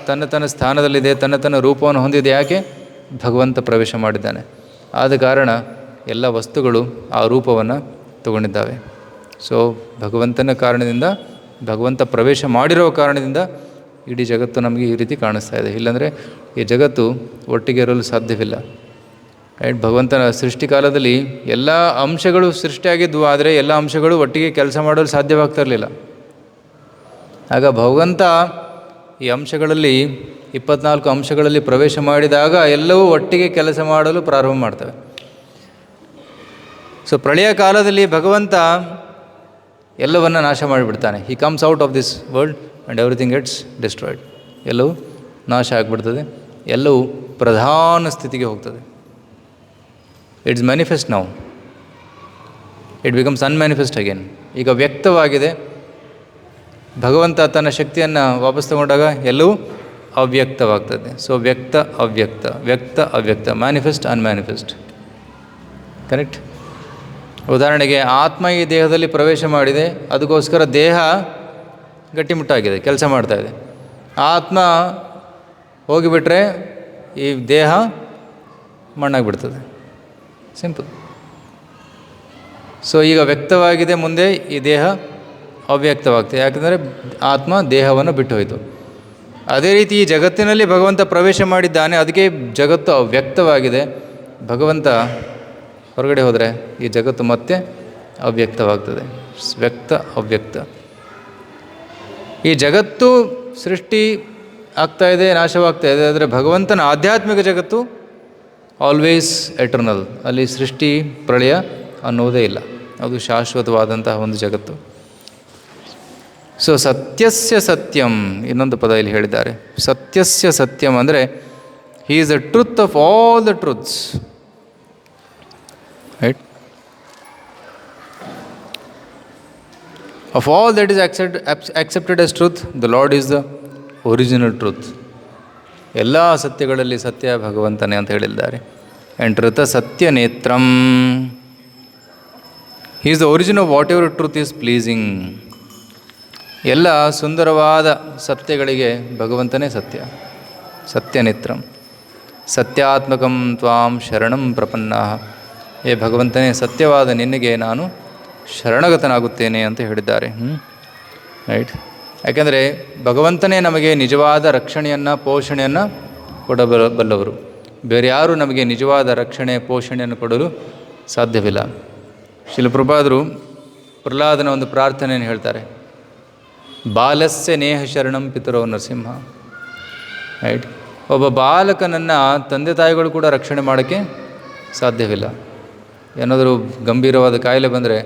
ತನ್ನ ತನ್ನ ಸ್ಥಾನದಲ್ಲಿದೆ, ತನ್ನ ತನ್ನ ರೂಪವನ್ನು ಹೊಂದಿದೆ. ಯಾಕೆ? ಭಗವಂತ ಪ್ರವೇಶ ಮಾಡಿದ್ದಾನೆ. ಆದ ಕಾರಣ ಎಲ್ಲ ವಸ್ತುಗಳು ಆ ರೂಪವನ್ನು ತಗೊಂಡಿದ್ದಾವೆ. ಸೊ ಭಗವಂತನ ಕಾರಣದಿಂದ, ಭಗವಂತ ಪ್ರವೇಶ ಮಾಡಿರೋ ಕಾರಣದಿಂದ ಇಡೀ ಜಗತ್ತು ನಮಗೆ ಈ ರೀತಿ ಕಾಣಿಸ್ತಾ ಇದೆ. ಇಲ್ಲಾಂದರೆ ಈ ಜಗತ್ತು ಒಟ್ಟಿಗೆ ಇರಲು ಸಾಧ್ಯವಿಲ್ಲ. ರೈಟ್? ಭಗವಂತನ ಸೃಷ್ಟಿಕಾಲದಲ್ಲಿ ಎಲ್ಲ ಅಂಶಗಳು ಸೃಷ್ಟಿಯಾಗಿದ್ವು, ಆದರೆ ಎಲ್ಲ ಅಂಶಗಳು ಒಟ್ಟಿಗೆ ಕೆಲಸ ಮಾಡಲು ಸಾಧ್ಯವಾಗ್ತಾ ಇರಲಿಲ್ಲ. ಆಗ ಭಗವಂತ ಈ ಅಂಶಗಳಲ್ಲಿ 24 ಅಂಶಗಳಲ್ಲಿ ಪ್ರವೇಶ ಮಾಡಿದಾಗ ಎಲ್ಲವೂ ಒಟ್ಟಿಗೆ ಕೆಲಸ ಮಾಡಲು ಪ್ರಾರಂಭ ಮಾಡ್ತವೆ. ಸೊ ಪ್ರಳಯ ಕಾಲದಲ್ಲಿ ಭಗವಂತ ಎಲ್ಲವನ್ನು ನಾಶ ಮಾಡಿಬಿಡ್ತಾನೆ. He comes out of this world and everything gets destroyed. ಎಲ್ಲವೂ ನಾಶ ಆಗಿಬಿಡ್ತದೆ, ಎಲ್ಲವೂ ಪ್ರಧಾನ ಸ್ಥಿತಿಗೆ ಹೋಗ್ತದೆ. It's manifest now, it becomes unmanifest again. ಈಗ ವ್ಯಕ್ತವಾಗಿದೆ. ಭಗವಂತ ತನ್ನ ಶಕ್ತಿಯನ್ನು ವಾಪಸ್ ತಗೊಂಡಾಗ ಎಲ್ಲವೂ ಅವ್ಯಕ್ತವಾಗ್ತದೆ. ಸೊ ವ್ಯಕ್ತ ಅವ್ಯಕ್ತ, ವ್ಯಕ್ತ ಅವ್ಯಕ್ತ, ಮ್ಯಾನಿಫೆಸ್ಟ್ ಅನ್ಮ್ಯಾನಿಫೆಸ್ಟ್. ಕರೆಕ್ಟ್? ಉದಾಹರಣೆಗೆ ಆತ್ಮ ಈ ದೇಹದಲ್ಲಿ ಪ್ರವೇಶ ಮಾಡಿದೆ, ಅದಕ್ಕೋಸ್ಕರ ದೇಹ ಗಟ್ಟಿಮುಟ್ಟಾಗಿದೆ, ಕೆಲಸ ಮಾಡ್ತಾಯಿದೆ. ಆತ್ಮ ಹೋಗಿಬಿಟ್ರೆ ಈ ದೇಹ ಮಣ್ಣಾಗಿಬಿಡ್ತದೆ. ಸಿಂಪಲ್. ಸೊ ಈಗ ವ್ಯಕ್ತವಾಗಿದೆ, ಮುಂದೆ ಈ ದೇಹ ಅವ್ಯಕ್ತವಾಗ್ತದೆ. ಯಾಕಂದರೆ ಆತ್ಮ ದೇಹವನ್ನು ಬಿಟ್ಟು ಹೋಯಿತು. ಅದೇ ರೀತಿ ಈ ಜಗತ್ತಿನಲ್ಲಿ ಭಗವಂತ ಪ್ರವೇಶ ಮಾಡಿದ್ದಾನೆ, ಅದಕ್ಕೆ ಜಗತ್ತು ಅವ್ಯಕ್ತವಾಗಿದೆ. ಭಗವಂತ ಹೊರಗಡೆ ಹೋದರೆ ಈ ಜಗತ್ತು ಮತ್ತೆ ಅವ್ಯಕ್ತವಾಗ್ತದೆ. ವ್ಯಕ್ತ ಅವ್ಯಕ್ತ. ಈ ಜಗತ್ತು ಸೃಷ್ಟಿ ಆಗ್ತಾಯಿದೆ, ನಾಶವಾಗ್ತಾ ಇದೆ. ಆದರೆ ಭಗವಂತನ ಆಧ್ಯಾತ್ಮಿಕ ಜಗತ್ತು ಆಲ್ವೇಸ್ ಎಟರ್ನಲ್. ಅಲ್ಲಿ ಸೃಷ್ಟಿ ಪ್ರಳಯ ಅನ್ನೋದೇ ಇಲ್ಲ, ಅದು ಶಾಶ್ವತವಾದಂತಹ ಒಂದು ಜಗತ್ತು. ಸೊ ಸತ್ಯಸ್ಯ ಸತ್ಯಂ, ಇನ್ನೊಂದು ಪದ ಇಲ್ಲಿ ಹೇಳಿದ್ದಾರೆ. ಸತ್ಯಸ್ಯ ಸತ್ಯಂ ಅಂದರೆ he is the truth of all the truths. Right? Of all that is accepted as truth, the Lord is the original truth. ಎಲ್ಲ ಸತ್ಯಗಳಲ್ಲಿ ಸತ್ಯ ಭಗವಂತನೇ ಅಂತ ಹೇಳಿದ್ದಾರೆ. ಆ್ಯಂಡ್ ಋತ ಸತ್ಯ ನೇತ್ರಂ, he is the origin of whatever truth is pleasing. ಎಲ್ಲ ಸುಂದರವಾದ ಸತ್ಯಗಳಿಗೆ ಭಗವಂತನೇ ಸತ್ಯ. ಸತ್ಯನೇತ್ರಂ. ಸತ್ಯಾತ್ಮಕಂ ತ್ವಾಂ ಶರಣಂ ಪ್ರಪನ್ನಃ. ಹೇ ಭಗವಂತನೇ, ಸತ್ಯವಾದ ನಿನಗೆ ನಾನು ಶರಣಗತನಾಗುತ್ತೇನೆ ಅಂತ ಹೇಳಿದ್ದಾರೆ. ರೈಟ್? ಯಾಕೆಂದರೆ ಭಗವಂತನೇ ನಮಗೆ ನಿಜವಾದ ರಕ್ಷಣೆಯನ್ನು, ಪೋಷಣೆಯನ್ನು ಕೊಡಬಲ್ಲವರು. ಬೇರೆ ಯಾರೂ ನಮಗೆ ನಿಜವಾದ ರಕ್ಷಣೆ, ಪೋಷಣೆಯನ್ನು ಕೊಡಲು ಸಾಧ್ಯವಿಲ್ಲ. ಶ್ರೀಲ ಪ್ರಭುಪಾದರು ಪ್ರಹ್ಲಾದನ ಒಂದು ಪ್ರಾರ್ಥನೆಯನ್ನು ಹೇಳ್ತಾರೆ. ಬಾಲಸ್ಯ ನೇಹ ಶರಣಂ ಪಿತರೋ ನರಸಿಂಹ. ರೈಟ್? ಒಬ್ಬ ಬಾಲಕನನ್ನು ತಂದೆ ತಾಯಿಗಳು ಕೂಡ ರಕ್ಷಣೆ ಮಾಡೋಕ್ಕೆ ಸಾಧ್ಯವಿಲ್ಲ. ಏನಾದರೂ ಗಂಭೀರವಾದ ಕಾಯಿಲೆ ಬಂದರೆ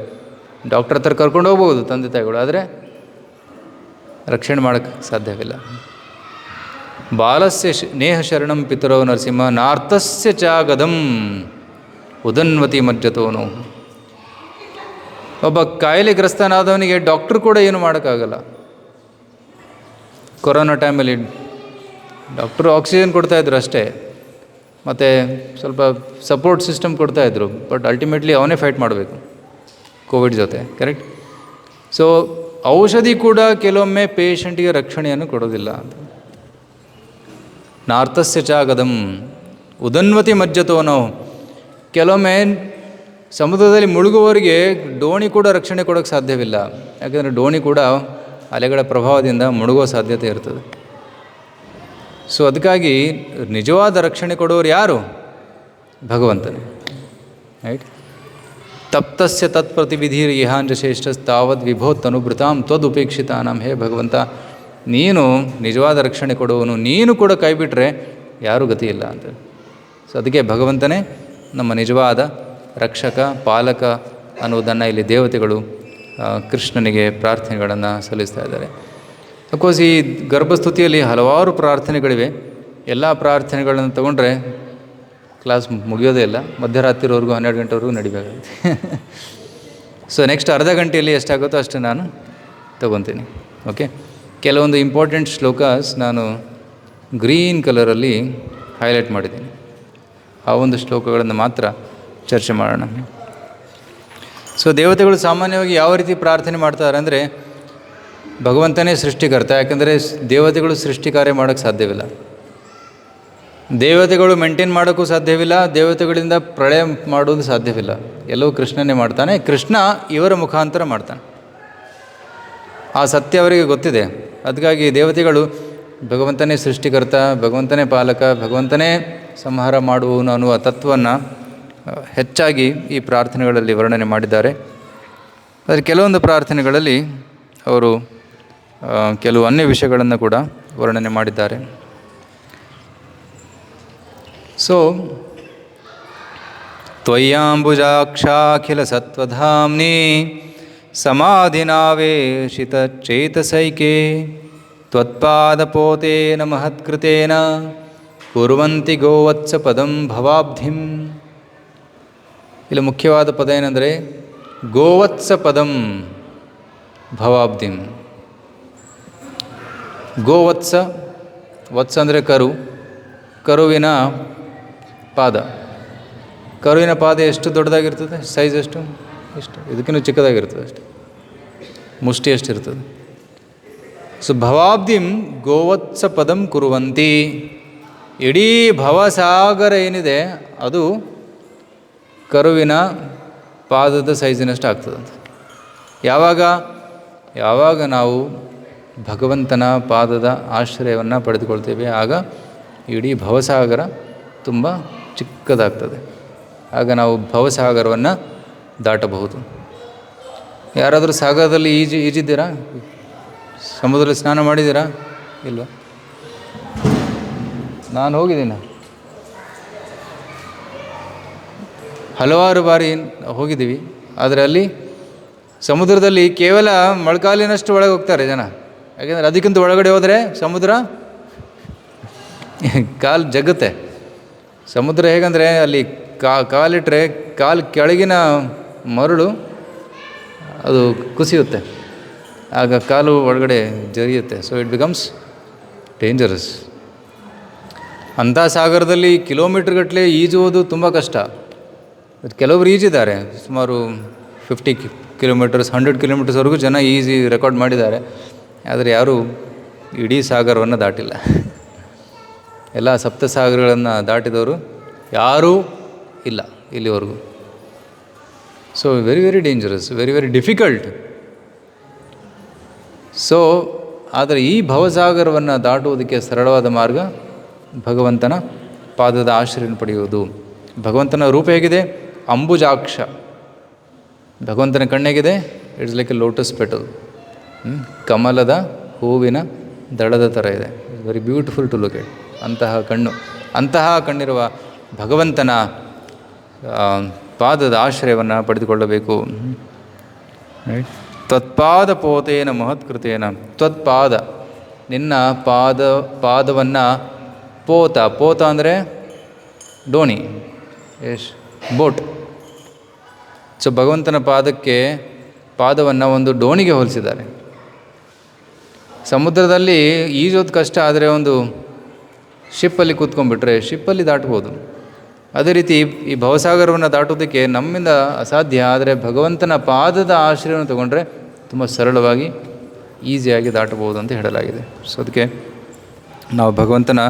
ಡಾಕ್ಟರ್ ಹತ್ರ ಕರ್ಕೊಂಡು ಹೋಗ್ಬೋದು ತಂದೆ ತಾಯಿಗಳು, ಆದರೆ ರಕ್ಷಣೆ ಮಾಡೋಕ್ಕೆ ಸಾಧ್ಯವಿಲ್ಲ. ಬಾಲಸ್ಯ ನೇಹ ಶರಣಂ ಪಿತರೋ ನರಸಿಂಹ ನಾರ್ತಸ್ಯ ಚ ಗದಂ ಉದನ್ವತಿ ಮಜ್ಜತೋನು. ಒಬ್ಬ ಕಾಯಿಲೆಗ್ರಸ್ತನಾದವನಿಗೆ ಡಾಕ್ಟ್ರು ಕೂಡ ಏನು ಮಾಡೋಕ್ಕಾಗಲ್ಲ. ಕೊರೋನಾ ಟೈಮಲ್ಲಿ ಡಾಕ್ಟ್ರು ಆಕ್ಸಿಜನ್ ಕೊಡ್ತಾಯಿದ್ರು ಅಷ್ಟೇ, ಮತ್ತು ಸ್ವಲ್ಪ ಸಪೋರ್ಟ್ ಸಿಸ್ಟಮ್ ಕೊಡ್ತಾಯಿದ್ರು. ಬಟ್ ಅಲ್ಟಿಮೇಟ್ಲಿ ಅವನೇ ಫೈಟ್ ಮಾಡಬೇಕು ಕೋವಿಡ್ ಜೊತೆ, ಕರೆಕ್ಟ್? ಸೊ ಔಷಧಿ ಕೂಡ ಕೆಲವೊಮ್ಮೆ ಪೇಷಂಟಿಗೆ ರಕ್ಷಣೆಯನ್ನು ಕೊಡೋದಿಲ್ಲ ಅಂತ. ನಾರ್ತಸ್ಯ ಚಾಗದಂ ಉದನ್ವತಿ ಮಜ್ಜತೋ ನಾವು. ಕೆಲವೊಮ್ಮೆ ಸಮುದ್ರದಲ್ಲಿ ಮುಳುಗುವವರಿಗೆ ದೋಣಿ ಕೂಡ ರಕ್ಷಣೆ ಕೊಡೋಕ್ಕೆ ಸಾಧ್ಯವಿಲ್ಲ. ಯಾಕೆಂದರೆ ದೋಣಿ ಕೂಡ ಅಲೆಗಳ ಪ್ರಭಾವದಿಂದ ಮುಳುಗುವ ಸಾಧ್ಯತೆ ಇರ್ತದೆ. ಸೊ ಅದಕ್ಕಾಗಿ ನಿಜವಾದ ರಕ್ಷಣೆ ಕೊಡೋರು ಯಾರು? ಭಗವಂತನೇ, ರೈಟ್? ತಪ್ತಸ್ಯ ತತ್ಪ್ರತಿವಿಧಿರ್ ಇಹಾಂಜ ಶ್ರೇಷ್ಠಸ್ತಾವದ್ ವಿಭೋತ್ತನುಭೃತಾಂ ತ್ವದುಪೇಕ್ಷಿತಾನಾಂ. ಹೇ ಭಗವಂತ, ನೀನು ನಿಜವಾದ ರಕ್ಷಣೆ ಕೊಡುವನು, ನೀನು ಕೂಡ ಕೈಬಿಟ್ರೆ ಯಾರೂ ಗತಿ ಇಲ್ಲ ಅಂತ. ಸೊ ಅದಕ್ಕೆ ಭಗವಂತನೇ ನಮ್ಮ ನಿಜವಾದ ರಕ್ಷಕ, ಪಾಲಕ ಅನ್ನೋದನ್ನು ಇಲ್ಲಿ ದೇವತೆಗಳು ಕೃಷ್ಣನಿಗೆ ಪ್ರಾರ್ಥನೆಗಳನ್ನು ಸಲ್ಲಿಸ್ತಾ ಇದ್ದಾರೆ. ಅಫ್ಕೋರ್ಸ್ ಈ ಗರ್ಭಸ್ತುತಿಯಲ್ಲಿ ಹಲವಾರು ಪ್ರಾರ್ಥನೆಗಳಿವೆ. ಎಲ್ಲ ಪ್ರಾರ್ಥನೆಗಳನ್ನು ತಗೊಂಡ್ರೆ ಕ್ಲಾಸ್ ಮುಗಿಯೋದೇ ಇಲ್ಲ, ಮಧ್ಯರಾತ್ರಿವರೆಗೂ 12 ಗಂಟೆವರೆಗೂ ನಡಿಬೇಕಾಗುತ್ತೆ. ಸೊ ನೆಕ್ಸ್ಟ್ ಅರ್ಧ ಗಂಟೆಯಲ್ಲಿ ಎಷ್ಟಾಗುತ್ತೋ ಅಷ್ಟು ನಾನು ತಗೊತೀನಿ. ಓಕೆ, ಕೆಲವೊಂದು ಇಂಪಾರ್ಟೆಂಟ್ ಶ್ಲೋಕಾಸ್ ನಾನು ಗ್ರೀನ್ ಕಲರಲ್ಲಿ ಹೈಲೈಟ್ ಮಾಡಿದ್ದೀನಿ. ಆ ಒಂದು ಶ್ಲೋಕಗಳನ್ನು ಮಾತ್ರ ಚರ್ಚೆ ಮಾಡೋಣ. ಸೊ ದೇವತೆಗಳು ಸಾಮಾನ್ಯವಾಗಿ ಯಾವ ರೀತಿ ಪ್ರಾರ್ಥನೆ ಮಾಡ್ತಾರೆ ಅಂದರೆ, ಭಗವಂತನೇ ಸೃಷ್ಟಿಕರ್ತ. ಯಾಕಂದರೆ ದೇವತೆಗಳು ಸೃಷ್ಟಿ ಕಾರ್ಯ ಮಾಡೋಕ್ಕೆ ಸಾಧ್ಯವಿಲ್ಲ, ದೇವತೆಗಳು ಮೇಂಟೈನ್ ಮಾಡೋಕ್ಕೂ ಸಾಧ್ಯವಿಲ್ಲ, ದೇವತೆಗಳಿಂದ ಪ್ರಳಯ ಮಾಡೋದು ಸಾಧ್ಯವಿಲ್ಲ. ಎಲ್ಲವೂ ಕೃಷ್ಣನೇ ಮಾಡ್ತಾನೆ. ಕೃಷ್ಣ ಇವರ ಮುಖಾಂತರ ಮಾಡ್ತಾನೆ. ಆ ಸತ್ಯ ಅವರಿಗೆ ಗೊತ್ತಿದೆ. ಅದಕ್ಕಾಗಿ ದೇವತೆಗಳು ಭಗವಂತನೇ ಸೃಷ್ಟಿಕರ್ತ, ಭಗವಂತನೇ ಪಾಲಕ, ಭಗವಂತನೇ ಸಂಹಾರ ಮಾಡುವವನು ಅನ್ನುವ ತತ್ವವನ್ನು ಹೆಚ್ಚಾಗಿ ಈ ಪ್ರಾರ್ಥನೆಗಳಲ್ಲಿ ವರ್ಣನೆ ಮಾಡಿದ್ದಾರೆ. ಆದರೆ ಕೆಲವೊಂದು ಪ್ರಾರ್ಥನೆಗಳಲ್ಲಿ ಅವರು ಕೆಲವು ಅನ್ಯ ವಿಷಯಗಳನ್ನು ಕೂಡ ವರ್ಣನೆ ಮಾಡಿದ್ದಾರೆ. ಸೊ ತ್ವಯ್ಯಾಂಬುಜಾಕ್ಷಾಖಿಲ ಸತ್ವಧಾಮ್ನಿ ಸಮಾಧಿನಾವೇಶಿತ ಚೇತಸೈಕೆ ತ್ವತ್ಪಾದಪೋತೇನ ಮಹತ್ಕೃತೇನ ಕುರ್ವಂತಿ ಗೋವತ್ಸ ಪದಂ ಭವಾಬ್ಧಿಂ. ಇಲ್ಲಿ ಮುಖ್ಯವಾದ ಪದ ಏನಂದರೆ ಗೋವತ್ಸ ಪದಂ ಭವಾಬ್ಧಿಂ. ಗೋವತ್ಸ, ವತ್ಸ ಅಂದರೆ ಕರು, ಕರುವಿನ ಪಾದ. ಕರುವಿನ ಪಾದ ಎಷ್ಟು ದೊಡ್ಡದಾಗಿರ್ತದೆ? ಸೈಜ್ ಎಷ್ಟು? ಇಷ್ಟು, ಇದಕ್ಕಿಂತ ಚಿಕ್ಕದಾಗಿರ್ತದೆ ಅಷ್ಟೆ, ಮುಷ್ಟಿ ಎಷ್ಟಿರ್ತದೆ. ಸೊ ಭವಾಬ್ಧಿಂ ಗೋವತ್ಸ ಪದಂ ಕುರುವಂತಿ. ಇಡೀ ಭವಸಾಗರ ಏನಿದೆ ಅದು ಕರುವಿನ ಪಾದದ ಸೈಜಿನಷ್ಟು ಆಗ್ತದಂತ. ಯಾವಾಗ ನಾವು ಭಗವಂತನ ಪಾದದ ಆಶ್ರಯವನ್ನು ಪಡೆದುಕೊಳ್ತೇವೆ, ಆಗ ಇಡೀ ಭವಸಾಗರ ತುಂಬ ಚಿಕ್ಕದಾಗ್ತದೆ. ಆಗ ನಾವು ಭವಸಾಗರವನ್ನು ದಾಟಬಹುದು. ಯಾರಾದರೂ ಸಾಗರದಲ್ಲಿ ಈಜಿದ್ದೀರಾ? ಸಮುದ್ರದಲ್ಲಿ ಸ್ನಾನ ಮಾಡಿದ್ದೀರಾ? ಇಲ್ವಾ? ನಾನು ಹೋಗಿದ್ದೀನಿ, ಹಲವಾರು ಬಾರಿ ಹೋಗಿದ್ದೀವಿ. ಆದರೆ ಅಲ್ಲಿ ಸಮುದ್ರದಲ್ಲಿ ಕೇವಲ ಮೊಳಕಾಲಿನಷ್ಟು ಒಳಗೆ ಹೋಗ್ತಾರೆ ಜನ. ಯಾಕೆಂದರೆ ಅದಕ್ಕಿಂತ ಒಳಗಡೆ ಹೋದರೆ ಸಮುದ್ರ ಕಾಲು ಜಗುತ್ತೆ. ಸಮುದ್ರ ಹೇಗಂದರೆ ಅಲ್ಲಿ ಕಾಲಿಟ್ಟರೆ ಕಾಲು ಕೆಳಗಿನ ಮರಳು ಅದು ಕುಸಿಯುತ್ತೆ, ಆಗ ಕಾಲು ಒಳಗಡೆ ಜರಿಯುತ್ತೆ. So it becomes dangerous. ಅಂಥ ಸಾಗರದಲ್ಲಿ ಕಿಲೋಮೀಟ್ರ್ಗಟ್ಟಲೆ ಈಜುವುದು ತುಂಬ ಕಷ್ಟ. ಕೆಲವರು ಈಜಿದ್ದಾರೆ, ಸುಮಾರು 50 ಕಿಲೋಮೀಟರ್ಸ್ 100 ಕಿಲೋಮೀಟರ್ಸ್ವರೆಗೂ ಜನ ಈಜಿ ರೆಕಾರ್ಡ್ ಮಾಡಿದ್ದಾರೆ. ಆದರೆ ಯಾರೂ ಇಡೀ ಸಾಗರವನ್ನು ದಾಟಿಲ್ಲ. ಎಲ್ಲ ಸಪ್ತ ಸಾಗರಗಳನ್ನು ದಾಟಿದವರು ಯಾರೂ ಇಲ್ಲ ಇಲ್ಲಿವರೆಗೂ. So very very dangerous, very very difficult. So ಆದರೆ ಈ ಭವಸಾಗರವನ್ನು ದಾಟುವುದಕ್ಕೆ ಸರಳವಾದ ಮಾರ್ಗ ಭಗವಂತನ ಪಾದದ ಆಶ್ರಯ ಪಡೆಯುವುದು. ಭಗವಂತನ ರೂಪ ಹೇಗಿದೆ? ಅಂಬುಜಾಕ್ಷ. ಭಗವಂತನ ಕಣ್ಣೇಗಿದೆ? It's like a lotus petal, ಕಮಲದ ಹೂವಿನ ದಳದ ಥರ ಇದೆ. It's very beautiful to look at. ಅಂತಹ ಕಣ್ಣಿರುವ ಭಗವಂತನ ಪಾದದ ಆಶ್ರಯವನ್ನು ಪಡೆದುಕೊಳ್ಳಬೇಕು. ತ್ವತ್ಪಾದ ಪೋತೇನ ಮಹತ್ಕೃತೇನ. ತ್ವತ್ಪಾದ, ನಿನ್ನ ಪಾದವನ್ನು ಪೋತ ಅಂದರೆ ಡೋಣಿ, ಬೋಟ್. ಸೊ ಭಗವಂತನ ಪಾದವನ್ನು ಒಂದು ಡೋಣಿಗೆ ಹೋಲಿಸಿದ್ದಾರೆ. ಸಮುದ್ರದಲ್ಲಿ ಈಜೋದು ಕಷ್ಟ, ಆದರೆ ಒಂದು ಶಿಪ್ಪಲ್ಲಿ ಕೂತ್ಕೊಂಡ್ಬಿಟ್ರೆ ಶಿಪ್ಪಲ್ಲಿ ದಾಟ್ಬೋದು. ಅದೇ ರೀತಿ ಈ ಭವಸಾಗರವನ್ನು ದಾಟೋದಕ್ಕೆ ನಮ್ಮಿಂದ ಅಸಾಧ್ಯ. ಆದರೆ ಭಗವಂತನ ಪಾದದ ಆಶ್ರಯವನ್ನು ತಗೊಂಡ್ರೆ ತುಂಬ ಸರಳವಾಗಿ ಈಸಿಯಾಗಿ ದಾಟಬಹುದು ಅಂತ ಹೇಳಲಾಗಿದೆ. ಸೊ ಅದಕ್ಕೆ ನಾವು ಭಗವಂತನ